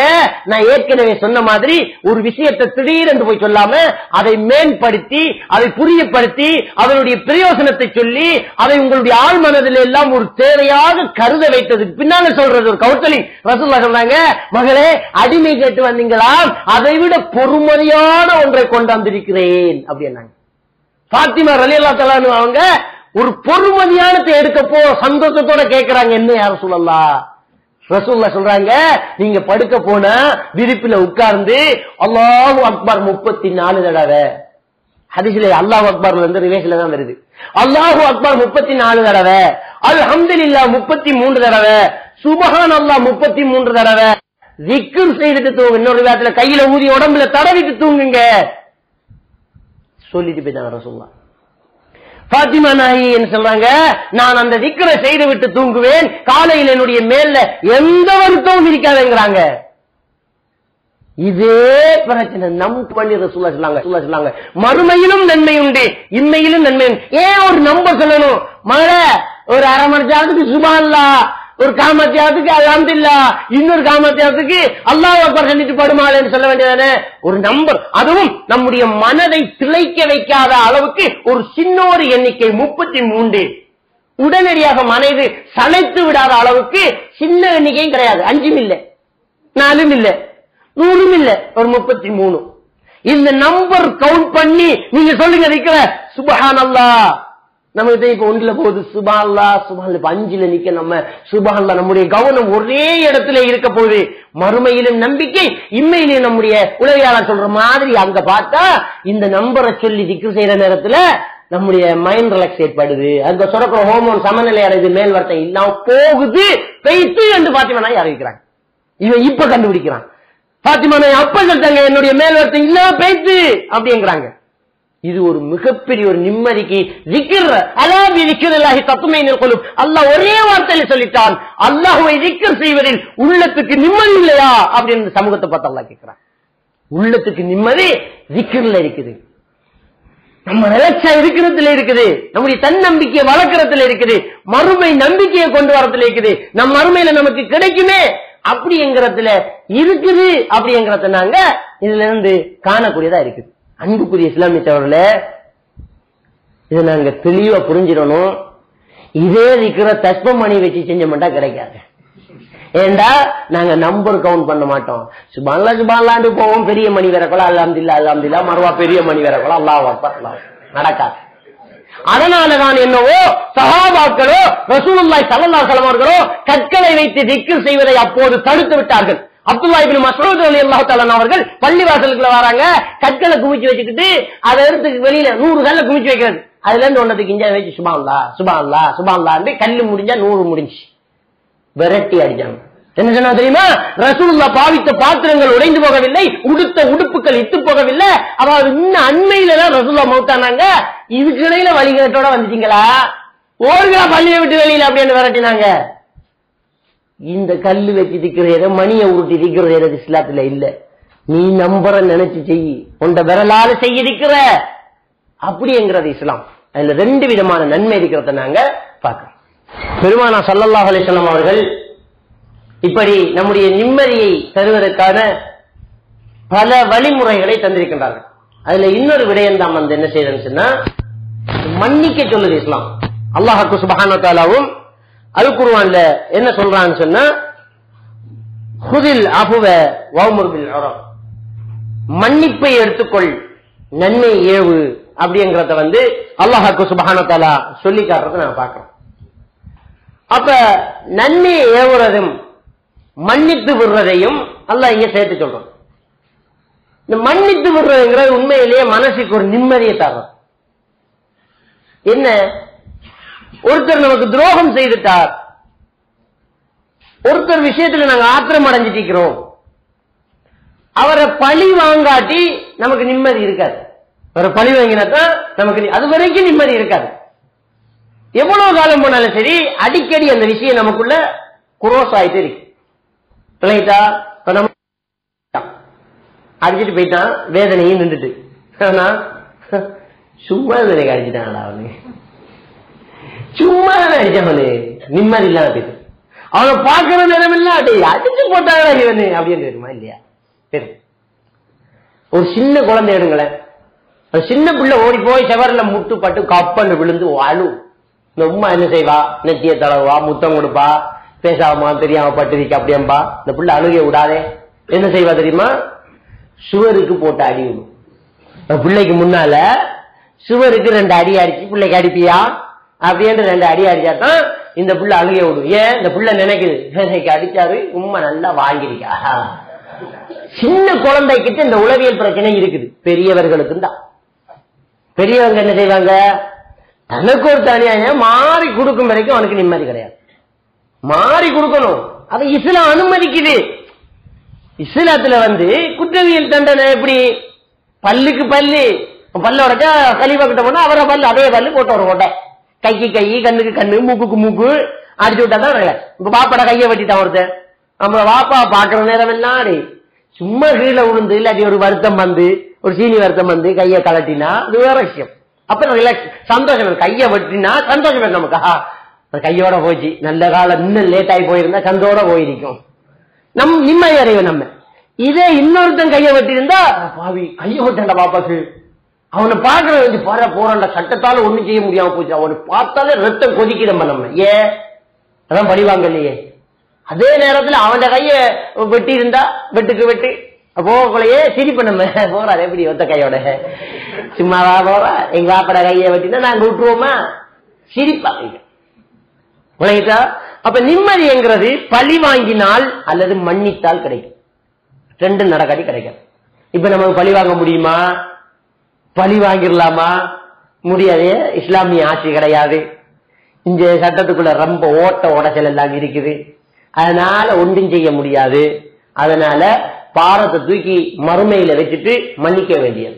நான் ஏற்கனவே சொன்ன மாதிரி ஒரு விஷயத்தை திடீரென்று போய் சொல்லாம அதை மேம்படுத்தி, அதை புரியப்படுத்தி, அதனுடைய பிரயோசனத்தை சொல்லி, அதை உங்களுடைய ஆழ் மனதில் எல்லாம் ஒரு தேவையாக கருத வைத்ததுக்கு பின்னால சொல்றது ஒரு கவுன்சிலிங். ரசூலுல்லாஹ் சொல்றாங்க, மகளே அடிமை கேட்டு வந்தீங்களா, அதை விட பொறுமதியான ஒன்றை கொண்டாந்திருக்கிறேன் அப்படின்னாங்க. பாத்திமா ரலியல்லாஹு தஆலா அவங்க ஒரு பொறுமதியானத்தை எடுக்கப்போ சந்தோஷத்தோட கேட்கிறாங்க, என்ன யார் சொல்லலாம், ரசூலுல்லாஹ் சொல்றாங்க, நீங்க படுக்க போன விரிப்புல உட்கார்ந்து அல்லாஹு அக்பர் 34 தடவை. ஹதீஸ்ல அல்லாஹு அக்பர்ல இருந்து ரிவேஸ்ல தான் வருது. அல்லாஹு அக்பர் 34 தடவை, அல்ஹம்துலில்லாஹ் 33 தடவை, சுப்ஹானல்லாஹ் 33 தடவை திக்ர் செய்துட்டு தூங்கு. இன்னொரு விதத்துல கையில ஊதி உடம்புல தடவிட்டு தூங்குங்க சொல்லிட்டு போயிட்டாங்க ரசூலுல்லாஹ். பாத்திமா நாயகி என்ன சொல்றாங்க, நான் அந்த திக்ரை செய்து விட்டு தூங்குவேன், காலையில் என்னுடைய மேல எந்த வருத்தமும் இருக்காதுங்கிறாங்க. இதே பிரச்சனை நம் பண்ணி ரசூலுல்லாஹ் சொன்னாங்க, மறுமையிலும் நன்மை உண்டு, இம்மையிலும் நன்மை உண்டு. ஏன் ஒரு நம்பர் சொல்லணும்? மழை ஒரு அரை மணி நேரத்துக்கு சுப்ஹானல்லாஹ், ஒரு காமத்தியாத்துக்கு அல்ஹம்துலில்லாஹ், இன்னொரு காமத்தியாத்துக்கு அல்லாஹ் அக்பர் சொல்லிட்டு படுமாளேன்னு சொல்ல வேண்டியதானே ஒரு நம்பர். அதுவும் நம்முடைய மனதை திளைக்க வைக்காத அளவுக்கு ஒரு சின்ன ஒரு எண்ணிக்கை 33. உடனடியாக மனது சளைத்து விடாத அளவுக்கு சின்ன எண்ணிக்கையும் கிடையாது. 5 இல்ல, 4 இல்ல, 100 இல்ல, ஒரு 33. இந்த நம்பர் கவுண்ட் பண்ணி நீங்க சொல்லுங்க இருக்கிற சுப்ஹானல்லாஹ். நமக்கு இப்ப 1ல போகுது சுப்ஹானல்லாஹ், சுப்ஹானல்லாஹ் 5ல நிக்க நம்ம சுப்ஹானல்லாஹ். நம்முடைய கவனம் ஒரே இடத்துல இருக்க போகுது. மறுமையிலும் நம்பிக்கை, இம்மையிலும் நம்முடைய உலகியாளர் சொல்ற மாதிரி அங்க பார்த்தா இந்த நம்பரை சொல்லி திக்ர் செய்யற நேரத்துல நம்முடைய மைண்ட் ரிலாக்ஸ் ஏற்படுது. அங்க சுரக்கிற ஹோமோன் சமநிலை அடைது, மேல் வருத்தம் இல்லாம போகுது பெய்த்து என்று பாத்திமா நாய் அறிவிக்கிறாங்க. இவன் இப்ப கண்டுபிடிக்கிறான். பாத்திமா நாய் அப்ப சொல்லிட்டாங்க என்னுடைய மேல் வருத்தம் இல்லாம பெய்த்து அப்படிங்கிறாங்க. இது ஒரு மிகப்பெரிய ஒரு நிம்மதிக்கு திக்ர். அலா பி திக்ரில்லாஹி தத்மைனுல் குலூப். அல்லாஹ் ஒரே வார்த்தையில சொல்லிட்டான், அல்லாஹ்வை திக்ர் செய்வதில் உள்ளத்துக்கு நிம்மதி இல்லையா அப்படின்னு சமூகத்தை பார்த்து அல்லாஹ் கேட்கிறான். உள்ளத்துக்கு நிம்மதி திக்ர்ல இருக்குது, நம்ம நிலைச்சா இருக்கிறதுல இருக்குது, நம்முடைய தன்னம்பிக்கையை வளர்க்கறதுல இருக்குது, மறுமை நம்பிக்கையை கொண்டு வரதுல இருக்குது, நம் மறுமையில நமக்கு கிடைக்குமே அப்படிங்கிறதுல இருக்குது. அப்படிங்கறத நாங்க இதுல இருந்து காணக்கூடியதா இருக்குது. அன்புக்குரிய இஸ்லாமியர்களே, இதை நாங்க தெளிவா புரிஞ்சிடணும். இதே இருக்கிற தஸ்பமணி வச்சு செஞ்ச மாட்டா கிடைக்காது. ஏண்டா நாங்க நம்பர் கவுண்ட் பண்ண மாட்டோம். சுப்ஹானல்லாஹ் சுப்ஹானல்லாஹ்னு போவோம், பெரிய மணி வேற கூட அல்ஹம்துலில்லாஹ் அல்ஹம்துலில்லாஹ், மறுவா பெரிய மணி வேற கூட அல்லாஹ் அக்பர் நடக்காது. அதனாலதான் என்னவோ சஹாபாக்களோ ரசூலுல்லாஹி ஸல்லல்லாஹு அலைஹி வஸல்லம் அவர்களோ கற்களை வைத்து திக்ர் செய்வதை அப்போது தடுத்து விட்டார்கள். அப்துல்லாஹ் இப்னு மஸ்ஊத் ரலியல்லாஹு தஆலா அவர்கள் பள்ளிவாசலுக்குள்ள வராங்க, கற்களை குமிச்சு வச்சுக்கிட்டு அதை எடுத்து வெளியில 100 கல்ல குமிச்சு வைக்கிறது. அதுல இருந்து ஒன்னதுக்கு இஞ்ச வச்சு சுப்ஹானல்லாஹ் சுப்ஹானல்லாஹ் சுப்ஹானல்லாஹ் கல்லு முடிஞ்சா 100 முடிஞ்சு விரட்டி அடிச்சாங்க. என்ன சொன்னா தெரியுமா? ரசூலுல்லாஹ் பாவித்த பாத்திரங்கள் உடைந்து போகவில்லை, உடுத்த உடுப்புகள் இட்டு போகவில்லை. அதாவது இன்னும் அண்மையில தான் ரசூலுல்லாஹ் மௌத்தானாங்க. இதுக்கு இடையில வழிகேட்டோட வந்துட்டீங்களா, ஓடுகளா பள்ளியை விட்டு வெளியில அப்படின்னு விரட்டினாங்க. இந்த கல்லு வச்சு திக்கிறது, மணியை உருட்டி திக்கிறது இஸ்லாத்துல இல்ல. நீ நம்புற நினைச்சு செய், உண்ட விரலால செய்ய திக்கிற அப்படிங்கிறது இஸ்லாம். அதுல 2 விதமான நன்மை இருக்கிறத நாங்க பார்க்கிறோம். பெருமானா ஸல்லல்லாஹு அலைஹி வஸல்லம் அவர்கள் இப்படி நம்முடைய நிம்மதியை தருவதற்கான பல வழிமுறைகளை தந்திருக்கின்றார்கள். அதுல இன்னொரு விடயம் தான் வந்து என்ன செய்யறதுன்னு சொன்னா, மன்னிக்க சொல்லுது இஸ்லாம். அல்லாஹ் சுப்ஹானஹு வ தஆலாவும் அல் குர்ஆன்ல என்ன சொல்றான்னு சொன்னா, ஹுதில் அஃவ வஅமுர் பில் உர்ஃப், மன்னிப்பை எடுத்துக்கொள், நன்மை ஏவு அப்படிங்கறத வந்து அல்லாஹ் சுப்ஹானஹு வ தஆலா சொல்லி காட்டுறத நான் பார்க்கிறோம். அப்ப நன்மை ஏவுறதும் மன்னித்து விடுறதையும் அல்லாஹ் இங்க சேர்த்து சொல்றோம். இந்த மன்னித்து விடுறதுங்கிறது உண்மையிலேயே மனசுக்கு ஒரு நிம்மதியை தரும். என்ன, ஒருத்தர் நமக்கு துரோகம் செய்துட்டார், ஒருத்தர் விஷயத்துல நாங்க ஆத்திரம் அடைஞ்சிட்டிருக்கிறோம், அவரை பழி வாங்காட்டி நமக்கு நிம்மதி இருக்காது. அவரை பழி வாங்கினாத்தான் நமக்கு அது வரைக்கும் நிம்மதி இருக்காது. எவ்வளவு காலம் போனாலும் சரி, அடிக்கடி அந்த விஷயம் நமக்குள்ள குரோஸ் ஆயிட்டு இருக்கு. அடிச்சுட்டு போயிட்டான், வேதனையும் நின்றுட்டு, சும்மா வேதனை அடிச்சுட்டாங்களா அவனு, சும்மா அடிச்சவனு, நிம்மதி இல்லாம போயிட்டு அவனை பாக்குற நேரம் இல்ல, அடிச்சு போட்டாங்களா இவனு அப்படின்னு தெரியுமா இல்லையா? ஒரு சின்ன குழந்தை எடுங்களேன், சின்ன பிள்ளை ஓடி போய் செவரில் முட்டு பட்டு கப்பன்னு விழுந்து அழு. இந்த உமா என்ன செய்வா, நெத்திய தடவா, முத்தம் கொடுப்பா, பேசாம தெரியாம பட்டிருக்க அப்படியம்பா. இந்த பிள்ளை அழுக விடாதே, என்ன செய்வா தெரியுமா? சுவருக்கு போட்டு அடி விடும். பிள்ளைக்கு முன்னால சுவருக்கு 2 அடி அடிச்சு, பிள்ளைக்கு அடிப்பியா அப்படின்னு 2 அடி அடிச்சாதான் இந்த புள்ள அழுக விடும். ஏன் இந்த புள்ள நினைக்குது, இன்னைக்கு அடிச்சாரு உண்மை நல்லா வாங்கிருக்கா. சின்ன குழந்தைகிட்ட இந்த உளவியல் பிரச்சனை இருக்குது. பெரியவர்களுக்கு தான். பெரியவங்க என்ன செய்வாங்க, தனக்கு ஒரு தனியாக மாறி கொடுக்கும் வரைக்கும் அவனுக்கு நிம்மதி கிடையாது. மாறி கொடுக்கணும், அதை இஸ்லாம் அனுமதிக்குது. இஸ்லாத்துல குற்றவியல் தண்டனை எப்படி, பல்லுக்கு பல்லு, பல்லோட கழிவா கிட்ட போனா அவரை பல்லு அதே பல்லு போட்டு வர போட்ட, கைக்கு கை, கண்ணுக்கு கண்ணு, மூக்குக்கு மூக்கு அடிச்சு விட்டா தான். இப்ப பாப்பாட கையை வெட்டிட்டான் ஒருத்தன், நம்ம பாப்பா பாக்குற நேரம் எல்லாம் சும்மா கீழே விழுந்து இல்லாட்டி ஒரு வருத்தம் ஒரு சீனி வருத்தம் கையை கலட்டினா அது வேற விஷயம். அப்புறம் ரிலாக்ஸ் சந்தோஷம், கையை வெட்டினா சந்தோஷம் நமக்கு, கையோட போச்சு. நல்ல காலம் இன்னும் லேட் ஆகி போயிருந்தா சந்தோட போயிருக்கும், நம் நிம்மதி அடைவோம் நம்ம. இதே இன்னொருத்தன் கையை வெட்டிருந்தா, பாவி கையை வெட்டா பாப்பாக்கு, அவனை பாக்குறது போறான்டா, சட்டத்தால ஒண்ணும் செய்ய முடியாம போச்சு, அவனை பார்த்தாலே ரத்தம் கொதிக்கிறோம் நம்ம. ஏன் அதான் பழிவாங்க இல்லையே. அதே நேரத்தில் அவன் கைய வெட்டி இருந்தா வெட்டுக்கு வெட்டி போகலையே சிரிப்பு நம்ம போறாரு எப்படி ஒத்த கையோட சும்மாவா போறா, எங்க பாப்பட கையை வெட்டினா நாங்க விட்டுருவோமா, சிரிப்பாங்க. உலகிட்டா அப்ப நிம்மதிங்கிறது பழி வாங்கினால் அல்லது மன்னித்தால் கிடைக்கும். ரெண்டு நடக்காட்டி கிடைக்காது. இப்ப நமக்கு பழி வாங்க முடியுமா, பழி வாங்கிடலாமா, முடியாது. இஸ்லாமிய ஆட்சி கிடையாது. இந்த சட்டத்துக்குள்ள ரொம்ப ஓட்ட உடச்சல் எல்லாம் இருக்குது. அதனால ஒன்றும் செய்ய முடியாது. அதனால பாரத்தை தூக்கி மறுமையில வச்சுட்டு மன்னிக்க வேண்டியது.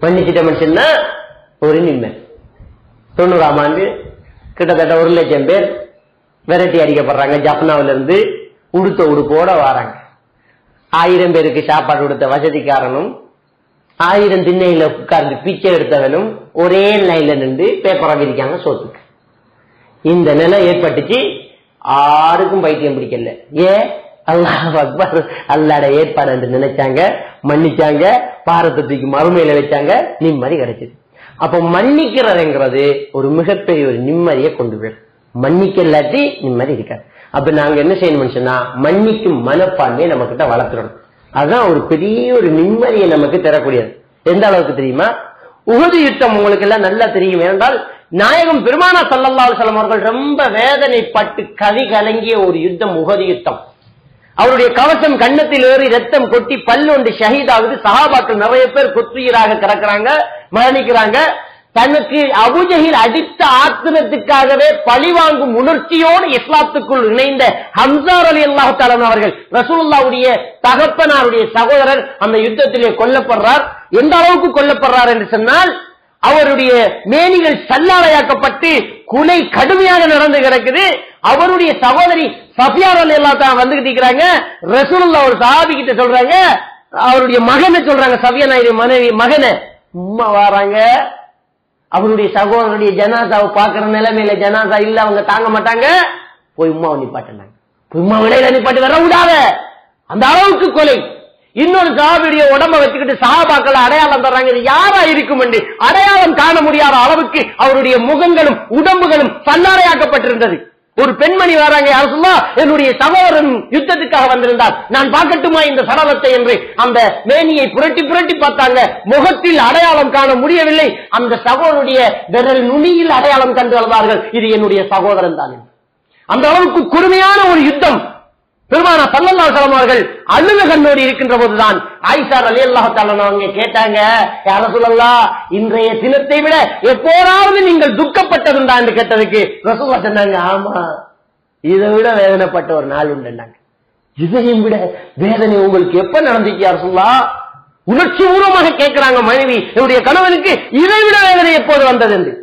மன்னிச்சிட்டோம்னு சொன்னா ஒரு நிம்மதி. 90ஆம் ஆண்டு கிட்டத்தட்ட 1 லட்சம் பேர் விரட்டி அடிக்கப்படுறாங்க. ஜப்னாவில இருந்து உடுத்த உடுப்போட வராங்க. 1000 பேருக்கு சாப்பாடு கொடுத்த வசதிக்காரனும் 1000 திண்ணையில உட்கார்ந்து பிச்சை எடுத்தவனும் ஒரே லைன்ல நின்று பேப்பரை விரிக்காங்க சோத்துக்கு. இந்த நிலை ஏற்பட்டுச்சு. யாருக்கும் பைத்தியம் பிடிக்கல. ஏன், அல்லாஹ் அக்பர், அல்லாஹ்வுடைய ஏற்பாடு என்று நினைச்சாங்க, மன்னிச்சாங்க, பாரத்தை தூக்கி மறுமையில வச்சாங்க, நிம்மதி கிடைச்சது. அப்ப மன்னிக்கிறதுங்கிறது ஒரு மிகப்பெரிய ஒரு நிம்மதியை கொண்டு போய், மன்னிக்க இல்லாட்டி நிம்மதி இருக்காது. அப்ப நாங்க என்ன செய்யணும்னு சொன்னா, மன்னிக்கும் மனப்பான்மையை நம்ம கிட்ட வளர்த்துறோம். அதுதான் ஒரு பெரிய ஒரு நிம்மதியை நமக்கு தரக்கூடியது. எந்த அளவுக்கு தெரியுமா, உஹது யுத்தம் உங்களுக்கு எல்லாம் நல்லா தெரியும். என்றால் நாயகம் பெருமானா ஸல்லல்லாஹு அலைஹி வஸல்லம் அவர்கள் ரொம்ப வேதனைப்பட்டு கவி கலங்கிய ஒரு யுத்தம் உஹது யுத்தம். அவருடைய கவசம் கன்னத்தில் ஏறி ரத்தம் கொட்டி பல்லொண்டு ஷஹீதாகுது. சஹாபாக்கள் நிறைய பேர் குத்துயிராக கிடக்குறாங்க, மரணிக்கிறாங்க. தனக்கு அபூஜஹில் அடித்த ஆத்திரத்துக்காகவே பழிவாங்கும் உணர்ச்சியோடு இஸ்லாத்துக்குள் இணைந்த ஹம்ஸா ரலியல்லாஹு தஆலா அவர்கள், ரசூலுல்லாஹ்வுடைய தகப்பனாருடைய சகோதரர், அந்த யுத்தத்திலே கொல்லப்படுறார். எந்த அளவுக்கு கொல்லப்படுறார் என்று சொன்னால், அவருடைய மேனிகள் சல்லாடையாக்கப்பட்டு குலை கடுமையாக நடந்து கிடக்குது. அவருடைய சகோதரி சஃபியா ரலியல்லாஹு தஆலா வந்துகிட்டு இருக்கிறாங்க. ரசூலுல்லாஹ் ஒரு சஹாபி கிட்ட சொல்றாங்க, அவருடைய மகனை சொல்றாங்க, சஃபியா நாயுடைய மனைவி மகனை, உம்மா வராங்க. அவருடைய சகோதரனுடைய ஜனாசாவை பாக்குற நிலைமையில ஜனாசா இல்ல, அவங்க தாங்க மாட்டாங்க, போய் உம்மாவை நிப்பாட்டினாங்க. உம்மா விலையில நிப்பாட்டி வர விடாத, அந்த அளவுக்கு கொலை. இன்னொரு சஹாபியுடைய உடம்ப வச்சுக்கிட்டு சஹாபாக்கள் அடையாளம் தர்றாங்க. இது யாரா இருக்கும் என்று அடையாளம் காண முடியாத அளவுக்கு அவருடைய முகங்களும் உடம்புகளும் சல்லாடையாக்கப்பட்டிருந்தது. ஒரு பெண்மணி வராங்க, அரசுமா என்னுடைய சகோதரன் யுத்தத்துக்காக வந்திருந்தார், நான் பார்க்கட்டுமா இந்த சடலத்தை என்று அந்த மேனியை புரட்டி புரட்டி பார்த்தாங்க. முகத்தில் அடையாளம் காண முடியவில்லை. அந்த சகோதரனுடைய விரல் நுனியில் அடையாளம் கண்டு வந்தார்கள், இது என்னுடைய சகோதரன் தான். அந்த அளவுக்கு கொடுமையான ஒரு யுத்தம். பெருமானா ஸல்லல்லாஹு அலைஹி வஸல்லம் அவர்கள் அழுத கண்ணோடு இருக்கின்ற போதுதான் ஆயிஷா ரலியல்லாஹு தஆலா அவங்க கேட்டாங்க, யா ரசூலல்லாஹ், இன்றைய தினத்தை விட எப்போதாவது நீங்கள் துக்கப்பட்டதுண்டா என்று கேட்டதுக்கு ரசூலுல்லாஹ் சொன்னாங்க, ஆமா, இதை விட வேதனைப்பட்ட ஒரு நாள் உண்டுன்னாங்க. இதையும் விட வேதனை உங்களுக்கு எப்ப நடந்துச்சு யா ரசூலல்லாஹ்? உணர்ச்சி பூர்வமாக கேட்கிறாங்க மனைவி, என்னுடைய கணவனுக்கு இதை விட வேதனை எப்போது வந்தது என்று.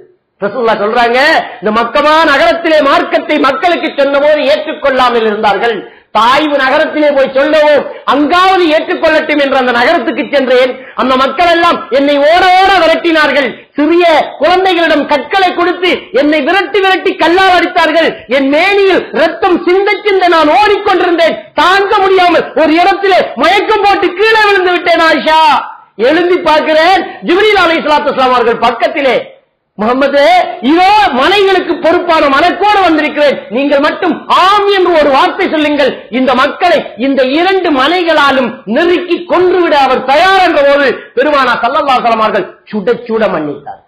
ரசூலுல்லாஹ் சொல்றாங்க, இந்த மக்கமா நகரத்திலே மார்க்கத்தை மக்களுக்கு சொன்னபோது ஏற்றுக்கொள்ளாமல் இருந்தார்கள். தாய்வு நகரத்திலே போய் சொல்லவும் அங்காவது ஏற்றுக்கொள்ளட்டும் என்று அந்த நகரத்துக்கு சென்றேன். அந்த மக்கள் எல்லாம் என்னை ஓட ஓட விரட்டினார்கள். சிறிய குழந்தைகளிடம் கற்களை கொடுத்து என்னை விரட்டி விரட்டி கல்லால் அடித்தார்கள். என் மேனியில் ரத்தம் சிந்த சிந்த நான் ஓடிக்கொண்டிருந்தேன். தாங்க முடியாமல் ஒரு இடத்திலே மயக்கம் போட்டு கீழே விழுந்து விட்டேன். ஆயிஷா, எழுந்தி பார்க்கிறேன், ஜிப்ரீல் அலைஹிஸ்ஸலாத்து வஸ்ஸலாம் அவர்கள் பக்கத்திலே, முகமது, இதோ மனைகளுக்கு பொறுப்பான மனக்கோடு வந்திருக்கிறேன், நீங்கள் மட்டும் ஆம் என்று ஒரு வார்த்தை சொல்லுங்கள், இந்த மக்களை இந்த 2 மனைகளாலும் நெருக்கி கொன்றுவிட அவர் தயார் என்ற போது பெருமானா ஸல்லல்லாஹு அலைஹி வஸல்லம் அவர்கள் சுட சுட மன்னித்தார்கள்.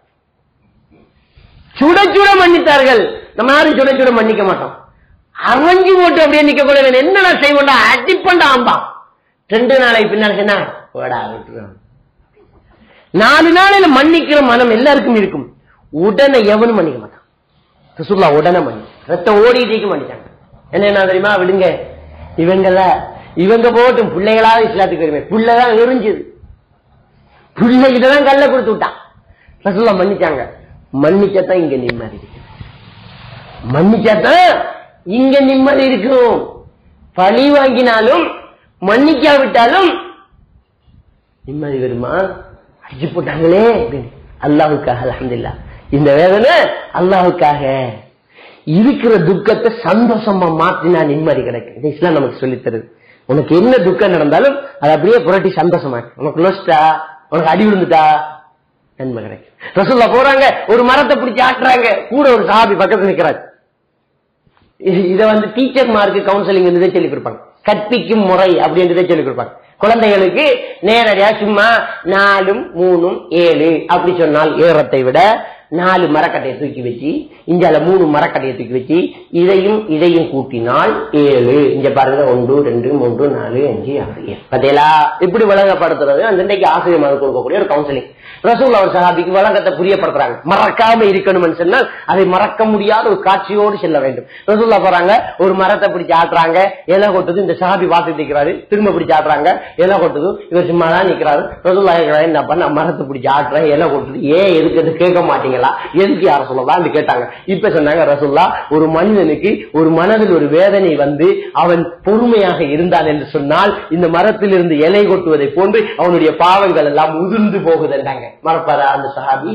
சுட சுட மன்னித்தார்கள். நம்ம யாரும் சுட சுட மன்னிக்க மாட்டோம். அவஞ்சி போட்டு அப்படியே நிக்க கூட என்ன செய்வோம்டா, அடிப்பண்டா ஆம்பான். 2 நாளைக்கு பின்னால் சொன்னா 4 நாளையில மன்னிக்கிற மனம் எல்லாருக்கும் இருக்கும். உடனே எவனும் மன்னிக்க மாட்டான். ரசூலுல்லாஹ் உடனே மன்னி ரத்தம் ஓடிட்டு மன்னிச்சாங்க. என்ன தெரியுமா, விடுங்க இவங்க போட்டும் பிள்ளைகளாவது இஸ்லாத்துக்கு வருமே, பிள்ளைதான் எரிஞ்சுது, பிள்ளைகிட்டதான் கல்ல கொடுத்து விட்டான். ரசூலுல்லாஹ் மன்னிச்சாங்க. மன்னிச்சத்தான் இங்க நிம்மதி இருக்கு, மன்னிச்சாத்தான் இங்க நிம்மதி இருக்கும். பழி வாங்கினாலும் மன்னிக்காவிட்டாலும் நிம்மதி வருமா? அடிச்சு போட்டாங்களே அல்லாஹ்வுக்காக அல்ஹம்துலில்லாஹ். இந்த வேதனை அல்லாஹ்வுக்காக. இருக்கிற துக்கத்தை சந்தோஷமா மாற்றினா நிம்மதி கிடைக்கும். இது இஸ்லாம் நமக்கு சொல்லித் தருது. உனக்கு என்ன துக்கம் நடந்தாலும் அதை அப்படியே புரட்டி சந்தோஷமாக்கு. உனக்கு நோஸ்டா, உனக்கு அடி விழுந்துட்டா நன்மை கிடைக்கும். ரசூலுல்லாஹ் போறாங்க, ஒரு மரத்தை பிடிச்சி ஆட்டுறாங்க, கூட ஒரு சஹாபி பக்கத்துல நிக்கிறாங்க. இதை டீச்சர்மாருக்கு கவுன்சிலிங் சொல்லி கொடுப்பாங்க, கற்பிக்கும் முறை அப்படின்றத சொல்லி கொடுப்பாங்க. குழந்தைகளுக்கு நேரடியா சும்மா 4 3 7 அப்படி சொன்னால் ஏறத்தை விட 4 மரக்கட்டையை தூக்கி வச்சு, இங்கால 3 மரக்கட்டையை தூக்கி வச்சு இதையும் கூட்டினால் 7. இங்க பாருங்க 1 2 3 4 5 6 7. பத்தேலா இப்படி விளங்கப்படுத்துறது அன்றைக்கு ஆசிரியர் கொடுக்கக்கூடிய ஒரு கவுன்சிலிங். ரசூலுல்லாஹ் ஒரு சஹாபிக்கு விளக்கத்தை புரியப்படுத்துறாங்க. மறக்காம இருக்கணும்னு சொன்னால் அதை மறக்க முடியாத ஒரு காட்சியோடு செல்ல வேண்டும். ரசூலுல்லாஹ் போறாங்க, ஒரு மரத்தை பிடிச்சி ஆட்டுறாங்க, இலை கொட்டுது. இந்த சஹாபி பார்த்துட்டு நிற்கிறாரு, திரும்ப பிடிச்சி ஆட்டுறாங்க, இலை கொட்டுது. இவர் சும்மா தான் நிற்கிறாரு. ரசூலுல்லாஹ் கேட்கிறாரு, என்ன பண்ண மரத்தை பிடிச்சி ஆட்டுறேன், இலை கொட்டுது, ஏன் எதுக்கு கேட்க மாட்டீங்களா, எதுக்கு யார சொல்லலாம் கேட்டாங்க. இப்ப சொன்னாங்க, ரசூலுல்லாஹ் ஒரு மனிதனுக்கு ஒரு மனதில் ஒரு வேதனை அவன் பொறுமையாக இருந்தான் என்று சொன்னால் இந்த மரத்தில் இருந்து இலை கொட்டுவதை போன்று அவனுடைய பாவங்கள் எல்லாம் உதிர்ந்து போகுதுன்றாங்க. மறப்பாரா அந்த சஹாபி?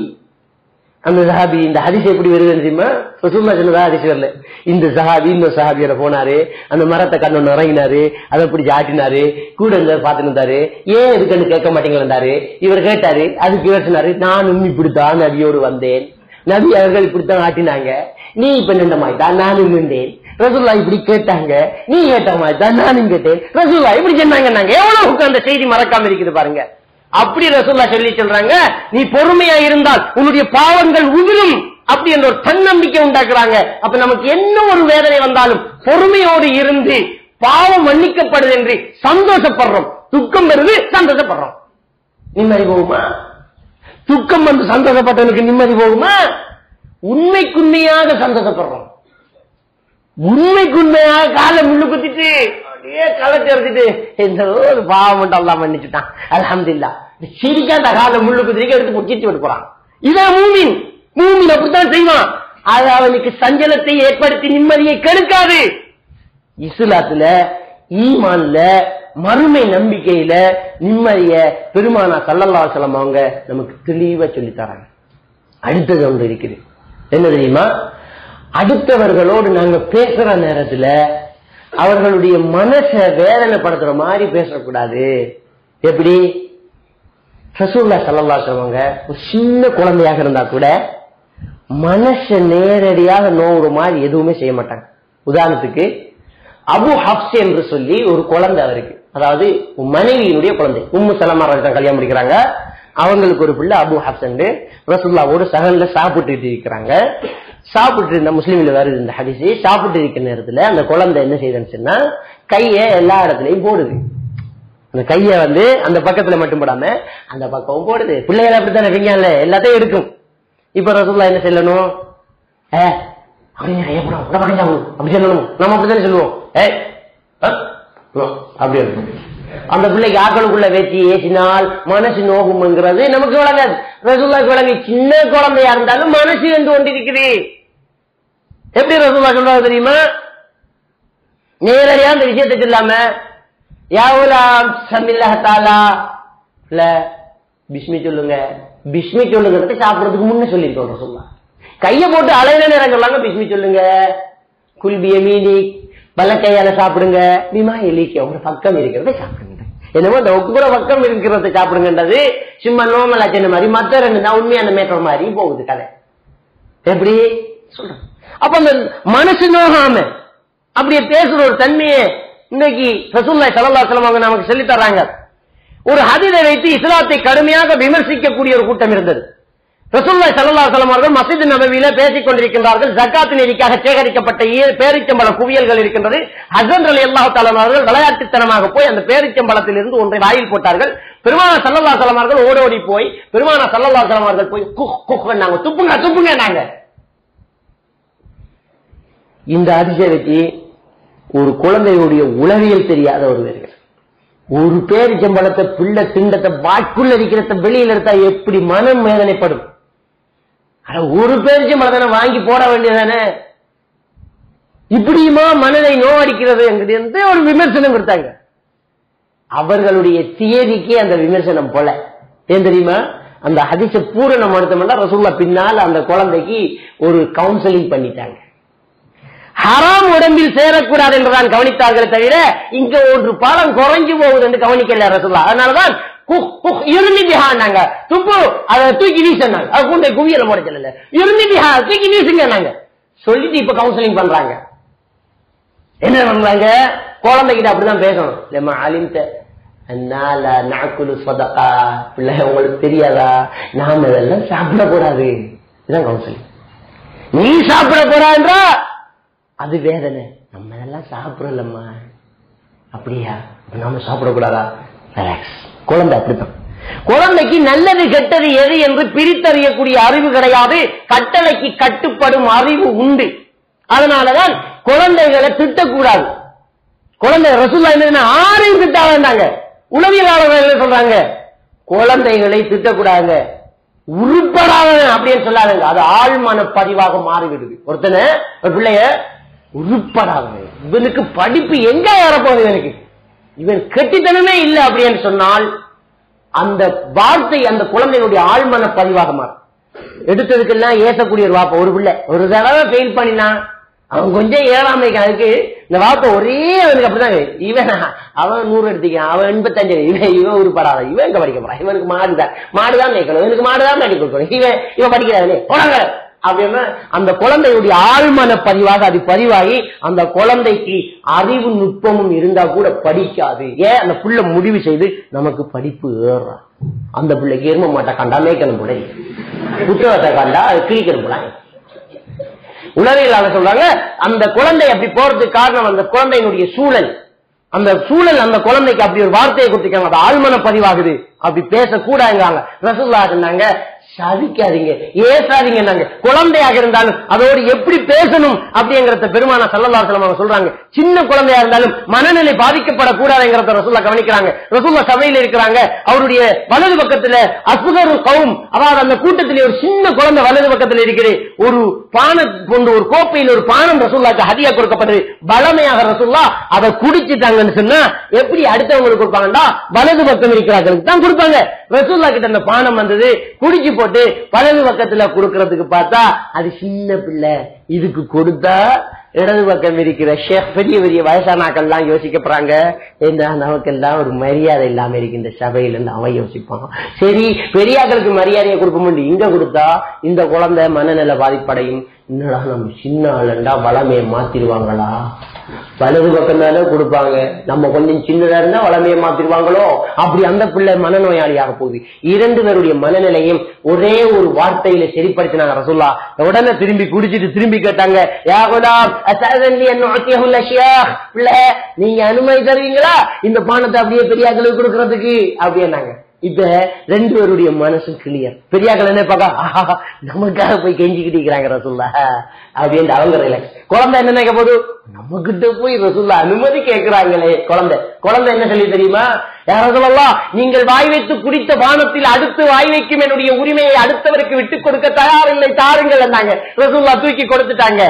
அந்த சஹாபி இந்த ஹதீஸ் எப்படி வருது தெரியுமா? ரசூலுல்லாஹ் சொன்னதா ஹதீஸ் வரல. இந்த சஹாபி இந்த சஹாபியோட போனாரு, அந்த மரத்தை கண்ணு இறங்கினாரு, அதை பிடிச்சி ஆட்டினாரு, கூட இருந்தாரு, பார்த்துட்டு இருந்தாரு. ஏன் இருக்குன்னு கேட்க மாட்டீங்களாரு. இவர் கேட்டாரு, அதுக்கு இவர் சொன்னாரு, நானும் இப்படித்தான் நபியோடு வந்தேன், நபி அவர்கள் இப்படித்தான் ஆட்டினாங்க, நீ இப்ப நின்ற மாதிரி தான் நானும் நின்றேன். ரசூலுல்லாஹ் இப்படி கேட்டாங்க, நீ கேட்ட மாதிரி தான் நானும் கேட்டேன். ரசூலுல்லாஹ் இப்படி சொன்னாங்க. நாங்க எவ்வளவு அந்த செய்தி மறக்காம இருக்குது பாருங்க. அப்படி ரசூலுல்லாஹ் சொல்லி சொல்றாங்க, நீ பொறுமையா இருந்தால் உன்னுடைய பாவங்கள் உதிரும் அப்படி என்ற ஒரு தன்னம்பிக்கை உண்டாக்குறாங்க. அப்ப நமக்கு என்ன ஒரு வேதனை வந்தாலும் பொறுமையோடு இருந்து பாவம் மன்னிக்கப்படுது என்று சந்தோஷப்படுறோம். துக்கம் வருது, சந்தோஷப்படுறோம். நிம்மதி போகுமா? துக்கம் வந்து சந்தோஷப்பட்டவனுக்கு நிம்மதி போகுமா? உண்மைக்குண்மையாக சந்தோஷப்படுறோம். உண்மைக்குண்மையாக காலை முள்ளு குத்திட்டு அப்படியே களத்தை எடுத்துட்டு இந்த ஒரு பாவம் மட்டும் அல்லாஹ் மன்னிச்சுட்டான் அல்ஹம்துலில்லாஹ், சிரிக்காத காலை முள்ளு குத்திரிக்க எடுத்து குச்சிட்டு விட்டு போறான். இதான் மூமின். மூமின் அப்படித்தான் செய்வான். அது அவனுக்கு சஞ்சலத்தை ஏற்படுத்தி நிம்மதியை கெடுக்காது. இஸ்லாத்துல ஈமான்ல மறுமை நம்பிக்கையில நிம்மதிய பெருமானா ஸல்லல்லாஹு அலைஹி வஸல்லம் அவங்க நமக்கு தெளிவா சொல்லி தராங்க. அடுத்தது ஒன்று இருக்குது, என்ன தெரியுமா? அடுத்தவர்களோடு நாங்க பேசுற நேரத்துல அவர்களுடைய மனசை வேதனைப்படுத்துற மாதிரி பேசக்கூடாது. எப்படி? ரசூலுல்லாஹ் ஸல்லல்லாஹு அலைஹி வஸல்லம் ஒரு சின்ன குழந்தையாக இருந்தா கூட மனசை நேரடியாக நோவுற மாதிரி எதுவுமே செய்ய மாட்டாங்க. உதாரணத்துக்கு அபு ஹப்ஸ் என்று சொல்லி ஒரு குழந்தை அவருக்கு, அதாவது மனைவியினுடைய குழந்தை, உம்மு சலமா ரலியல்லாஹு கல்யாணம் முடிக்கிறாங்க. அவங்களுக்கு ஒரு பிள்ளை அபு ஹப்ஸ் என்று ரசூலுல்லாஹ்வோடு சகன்ல சாப்பிட்டு இருக்கிறாங்க. சாப்பிட்டு இருந்த முஸ்லீம்ல வருது இந்த ஹதீஸ். சாப்பிட்டு இருக்கிற நேரத்துல அந்த குழந்தை என்ன செய்யுதுன்னு சொன்னா கைய எல்லா இடத்துலயும் போடுது. அந்த கைய அந்த பக்கத்துல மட்டும் போடாம அந்த பக்கமும் போடுது. பிள்ளைகள் அப்படித்தானே விஞ்ஞான எல்லாத்தையும் இருக்கும். இப்ப ரசூலுல்லாஹ் என்ன சொல்லணும்? அப்படி சொல்லணும். நம்ம அப்படித்தானே சொல்லுவோம். அப்படி இருக்கும். அந்த பிள்ளைக்கு ஆக்களுக்குள்ள வச்சு ஏசினால் மனசு நோகும்ங்கிறது நமக்கு விளங்காது. ரசூலுல்லாஹ் விளங்கி சின்ன குழந்தையா இருந்தாலும் மனசு என்று கொண்டிருக்குது. எப்படி ரசூலுல்லாஹ் சொல்றாங்க தெரியுமா? நேரடியா அந்த விஷயத்தை சொல்லாம யாவுலாம் சமில்லாஹ் தஆலா இல்ல பிஸ்மி சொல்லுங்க, பிஸ்மி சொல்லுங்கிறது சாப்பிடறதுக்கு முன்ன சொல்லிருக்கோம் ரசூலுல்லாஹ். கைய போட்டு அலையில நேரம் சொல்லாங்க, பிஸ்மி சொல்லுங்க, குல் பியமீனி வலக்கையால சாப்பிடுங்க, பிமா எலிக்க ஒரு பக்கம் இருக்கிறத சாப்பிடுங்க. என்னமோ இந்த ஒக்குற பக்கம் இருக்கிறத சாப்பிடுங்கன்றது சும்மா நோமலா சொன்ன மாதிரி மற்ற 2 தான் உண்மையான மேட்டர் மாதிரி போகுது கதை. எப்படி சொல்றேன்? அப்ப அந்த மனசு நோகாம அப்படியே பேசுற ஒரு தன்மையை இன்னைக்கு ரசூலுல்லாஹி ஸல்லல்லாஹு அலைஹி வஸல்லம் நமக்கு சொல்லி தர்றாங்க. ஒரு ஹதீஸை வைத்து இஸ்லாத்தை கடுமையாக விமர்சிக்கக்கூடிய ஒரு கூட்டம் இருந்தது. ரசூலுல்லாஹி ஸல்லல்லாஹு அலைஹி வஸல்லம் அவர்கள் மஸ்ஜித் நபவியில பேசிக் கொண்டிருக்கின்றார்கள். ஜகாத் நிதிக்காக சேகரிக்கப்பட்ட பேரிச்சம்பழ குவியல்கள் இருக்கின்றது. ஹஸன் ரலியல்லாஹு தஆலா அவர்கள் விளையாட்டுத்தனமாக போய் அந்த பேரிச்சம்பழத்தில் இருந்து ஒன்றை வாயில் போட்டார்கள். பெருமானார் ஸல்லல்லாஹு அலைஹி வஸல்லம் அவர்கள் ஓடோடி போய் பெருமானார் ஸல்லல்லாஹு அலைஹி வஸல்லம் அவர்கள் போய் குக் குக் நாங்க துப்புங்க துப்புங்க நாங்க. இந்த அதிசயத்தை ஒரு குழந்தையுடைய உளவியல் தெரியாத ஒருவர்கள் ஒரு பேரிச்சம்பழத்தை பிள்ளை திண்டத்தை வாய்க்குள்ள இருக்கிறத வெளியில எடுத்தா எப்படி மனம் வேதனைப்படும். ஒரு பேரிச்சம்பழத்தை வாங்கி போட வேண்டியதானே, இப்படியுமா மனதை நோவடிக்கிறது என்கிறது ஒரு விமர்சனம் கொடுத்தாங்க. அவர்களுடைய தியரிக்கு அந்த விமர்சனம் போல ஏன் தெரியுமா, அந்த ஹதீஸ பூரணம் எடுத்தோம்னா ரசூலுல்லாஹ் பின்னால் அந்த குழந்தைக்கு ஒரு கவுன்சிலிங் பண்ணிட்டாங்க. ஹராம் உடம்பில் சேரக்கூடாது என்றுதான் கவனித்தார்களே தவிர இங்க ஒரு பாலம் குறைஞ்சு போகுது என்று கவனிக்கல ரசூலுல்லாஹ். அதனாலதான் இருந்துட்டாங்க துப்பு அதை தூக்கி வீசினாங்க. அது கூண்டை குவியல போட சொல்லல, இருந்துட்டா தூக்கி வீசுங்க நாங்க சொல்லிட்டு இப்ப கவுன்சிலிங் பண்றாங்க. என்ன பண்றாங்க, குழந்தைகிட்ட அப்படிதான் பேசணும். இல்லம்மா அலிம்த பிள்ளை உங்களுக்கு தெரியாதா, நாம இதெல்லாம் சாப்பிட கூடாது. இதுதான் கவுன்சிலிங். நீ சாப்பிட போறான்றா அது வேதனை, நம்ம இதெல்லாம் சாப்பிடலம்மா. அப்படியா, நாம சாப்பிடக்கூடாதா, ரிலாக்ஸ். குழந்தை அப்படித்தான். குழந்தைக்கு நல்லது கெட்டது எது என்று பிரித்தறியக்கூடிய அறிவு கிடையாது, கட்டளைக்கு கட்டுப்படும் அறிவு உண்டு. அதனாலதான் குழந்தைகளை திட்டக்கூடாது. குழந்தை ரசூலுல்லாஹ் என்ன ஆரையும் திட்ட வேண்டாங்க. உளவியலாளர்கள் சொல்றாங்க குழந்தைகளை திட்டக்கூடாது, உருப்படாத அப்படின்னு சொல்லாதுங்க. அது ஆழ்மான பதிவாக மாறிவிடுது. ஒருத்தனை ஒரு பிள்ளைய உருப்படாத, இவனுக்கு படிப்பு எங்க ஏறப்போகுது, இவனுக்கு இவன் கெட்டித்தனமே இல்லை அப்படின்னு சொன்னால் அந்த வார்த்தை அந்த குழந்தைகளுடைய ஆழ்மன பதிவாக மாறும். எடுத்ததுக்கெல்லாம் ஏசக்கூடிய ஒரு வாப்பா, ஒரு பிள்ளை ஒரு தடவை ஃபெயில் பண்ணினா அவன் கொஞ்சம் ஏழாமைக்கு அதுக்கு இந்த வாப்பா ஒரே அவனுக்கு அப்படிதான். இவன் அவன் 100 எடுத்துக்கான், அவன் 85, இவன் உருப்படாத, இவன் எங்க படிக்க போறான், இவனுக்கு மாடுதான் மேய்க்கணும், இவனுக்கு மாடுதான் மேடி கொடுக்கணும், இவன் படிக்கிறானே போனாங்க அப்படின்னா அந்த குழந்தையுடைய ஆழ்மன பதிவாக அது பதிவாகி அந்த குழந்தைக்கு அறிவு நுட்பமும் இருந்தா கூட படிக்காது. ஏன், அந்த பிள்ளை முடிவு செய்து நமக்கு படிப்பு ஏறான். அந்த பிள்ளைக்கு எரும மாட்டை கண்டா மேய்க்கணும் பிள்ளை, புத்தகத்தை கண்டா அது கிழிக்கணும் பிள்ளை. உளவியலாளர் சொல்றாங்க அந்த குழந்தை அப்படி போறதுக்கு காரணம் அந்த குழந்தையினுடைய சூழல். அந்த சூழல் அந்த குழந்தைக்கு அப்படி ஒரு வார்த்தையை கொடுத்துருக்காங்க, அது ஆழ்மன பதிவாகுது. அப்படி பேசக்கூடாதுங்க. ரசூலுல்லாஹ் சொன்னாங்க சாதிக்காதீங்க, ஏசாதீங்க. நாங்க குழந்தையாக இருந்தாலும் அதோடு எப்படி பேசணும் அப்படிங்கறத பெருமானார் ஸல்லல்லாஹு அலைஹி வஸல்லம் சொல்றாங்க. சின்ன குழந்தையா இருந்தாலும் மனநிலை பாதிக்கப்படக்கூடாதுங்கிறத ரசூலுல்லாஹ் கவனிக்கிறாங்க. ரசூலுல்லாஹ் சபையில இருக்கிறாங்க, அவருடைய வலது பக்கத்துல அஸ்கரு கௌம், அதாவது அந்த கூட்டத்திலே ஒரு சின்ன குழந்தை வலது பக்கத்தில் இருக்கிற ஒரு பானை கொண்டு ஒரு கோப்பையில் ஒரு பானம் ரசூலுல்லாஹ்க்கு ஹதியா கொடுக்கப்பட்டது. பலமையாக ரசூலுல்லாஹ் அதை குடிச்சிட்டாங்கன்னு சொன்னா எப்படி அடுத்தவங்களுக்கு கொடுப்பாங்கடா, வலது பக்கம் இருக்கிறார்களுக்கு தான் கொடுப்பாங்க. ரசூலுல்லாஹ் கிட்ட அந்த பானம் வந்தது, குடிச்சு போட்டு வலது பக்கத்துல கொடுக்கறதுக்கு பார்த்தா அது சின்ன பிள்ளை, இதுக்கு கொடுத்தா இடது பக்கம் இருக்கிற ஷேக் பெரிய பெரிய வயசானாக்கள்லாம் யோசிக்கப்படுறாங்க, என்ன நமக்கெல்லாம் ஒரு மரியாதை இல்லாம இருக்கு இந்த சபையில இருந்து அவன் யோசிப்பான். சரி பெரியாக்களுக்கு மரியாதையை கொடுக்க முடியும், இங்க கொடுத்தா இந்த குழந்தை மனநல பாதிப்படையும். என்னடா நம்ம சின்ன ஆளுண்டா வளமையை மாத்திருவாங்களா, வலது பக்கம் தானே கொடுப்பாங்க, நம்ம கொஞ்சம் சின்னதா இருந்தா வளமையை மாத்திருவாங்களோ, அப்படி அந்த பிள்ளை மனநோயாளியாக போகுது. 2 பேருடைய மனநிலையும் ஒரே ஒரு வார்த்தையில சரிப்படுத்தினாங்க ரசூலுல்லாஹ். உடனே திரும்பி குடிச்சிட்டு திரும்பி கேட்டாங்க, யா குலாம் அஸஅதனி அன் உஅதிஹு ஷைக், பிள்ளை நீங்க அனுமதி தருவீங்களா இந்த பானத்தை அப்படியே பெரியாக்களுக்கு கொடுக்கறதுக்கு அப்படின்னாங்க. இப்ப 2 பேருடைய மனசு கிளியர். பெரியாக்கள் என்ன பாக்க நமக்காக போய் கெஞ்சிக்கிட்டு இருக்கிறாங்க ரசூலுல்லாஹ் அப்படின்னு அவங்க ரிலாக்ஸ். குழந்தை என்ன நினைக்க போது, நம்ம கிட்ட போய் ரசூலுல்லாஹ் அனுமதி கேட்கிறாங்களே. குழந்தை என்ன சொல்லி தெரியுமா, யா ரசூலல்லாஹ் நீங்கள் வாய் வைத்து குடித்த பானத்தில் அடுத்து வாய் வைக்கும் என்னுடைய உரிமையை அடுத்தவருக்கு விட்டுக் கொடுக்க தயாரில்லை, தாருங்கள் என்றாங்க. ரசூலுல்லாஹ் தூக்கி கொடுத்துட்டாங்க.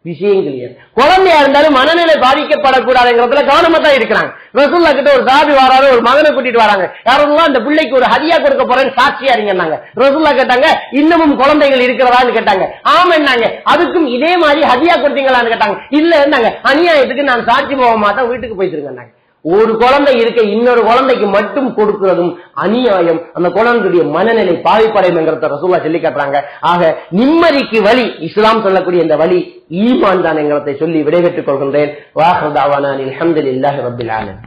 விஷயம் கிளியர். குழந்தையா இருந்தாலும் மனநிலை பாதிக்கப்படக்கூடாதுங்கிறதுல கவனமா தான் இருக்கிறாங்க. ரசூலுல்லாஹ் கிட்ட ஒரு சாபி வராரு, ஒரு மகனை கூட்டிட்டு வராங்க. யாரெல்லாம் அந்த பிள்ளைக்கு ஒரு ஹதியா கொடுக்க போறேன்னு சாட்சியா இருங்கன்னாங்க. ரசூலுல்லாஹ் கேட்டாங்க இன்னமும் குழந்தைகள் இருக்கிறதான்னு கேட்டாங்க. ஆமான்னாங்க. அதுக்கும் இதே மாதிரி ஹதியா கொடுத்தீங்களான்னு கேட்டாங்க. இல்ல இருந்தாங்க. அநியாயத்துக்கு நான் சாட்சி போக மாட்டேன், வீட்டுக்கு போயிட்டு. ஒரு குழந்தை இருக்க இன்னொரு குழந்தைக்கு மட்டும் கொடுக்கிறதும் அநியாயம், அந்த குழந்தையுடைய மனநிலை பாதிப்படையும் என்கிறத ரசூலுல்லாஹ் சொல்லி காட்டுறாங்க. ஆக நிம்மதிக்கு வழி இஸ்லாம் சொல்லக்கூடிய இந்த வழி ஈமான் தான் என்கிறதை சொல்லி விடைபெற்றுக் கொள்கின்றேன். வாஹிரு தஅவானா அல்ஹம்துலில்லாஹி ரப்பில் ஆலமீன்.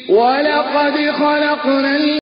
وَلَقَدْ خَلَقْنَا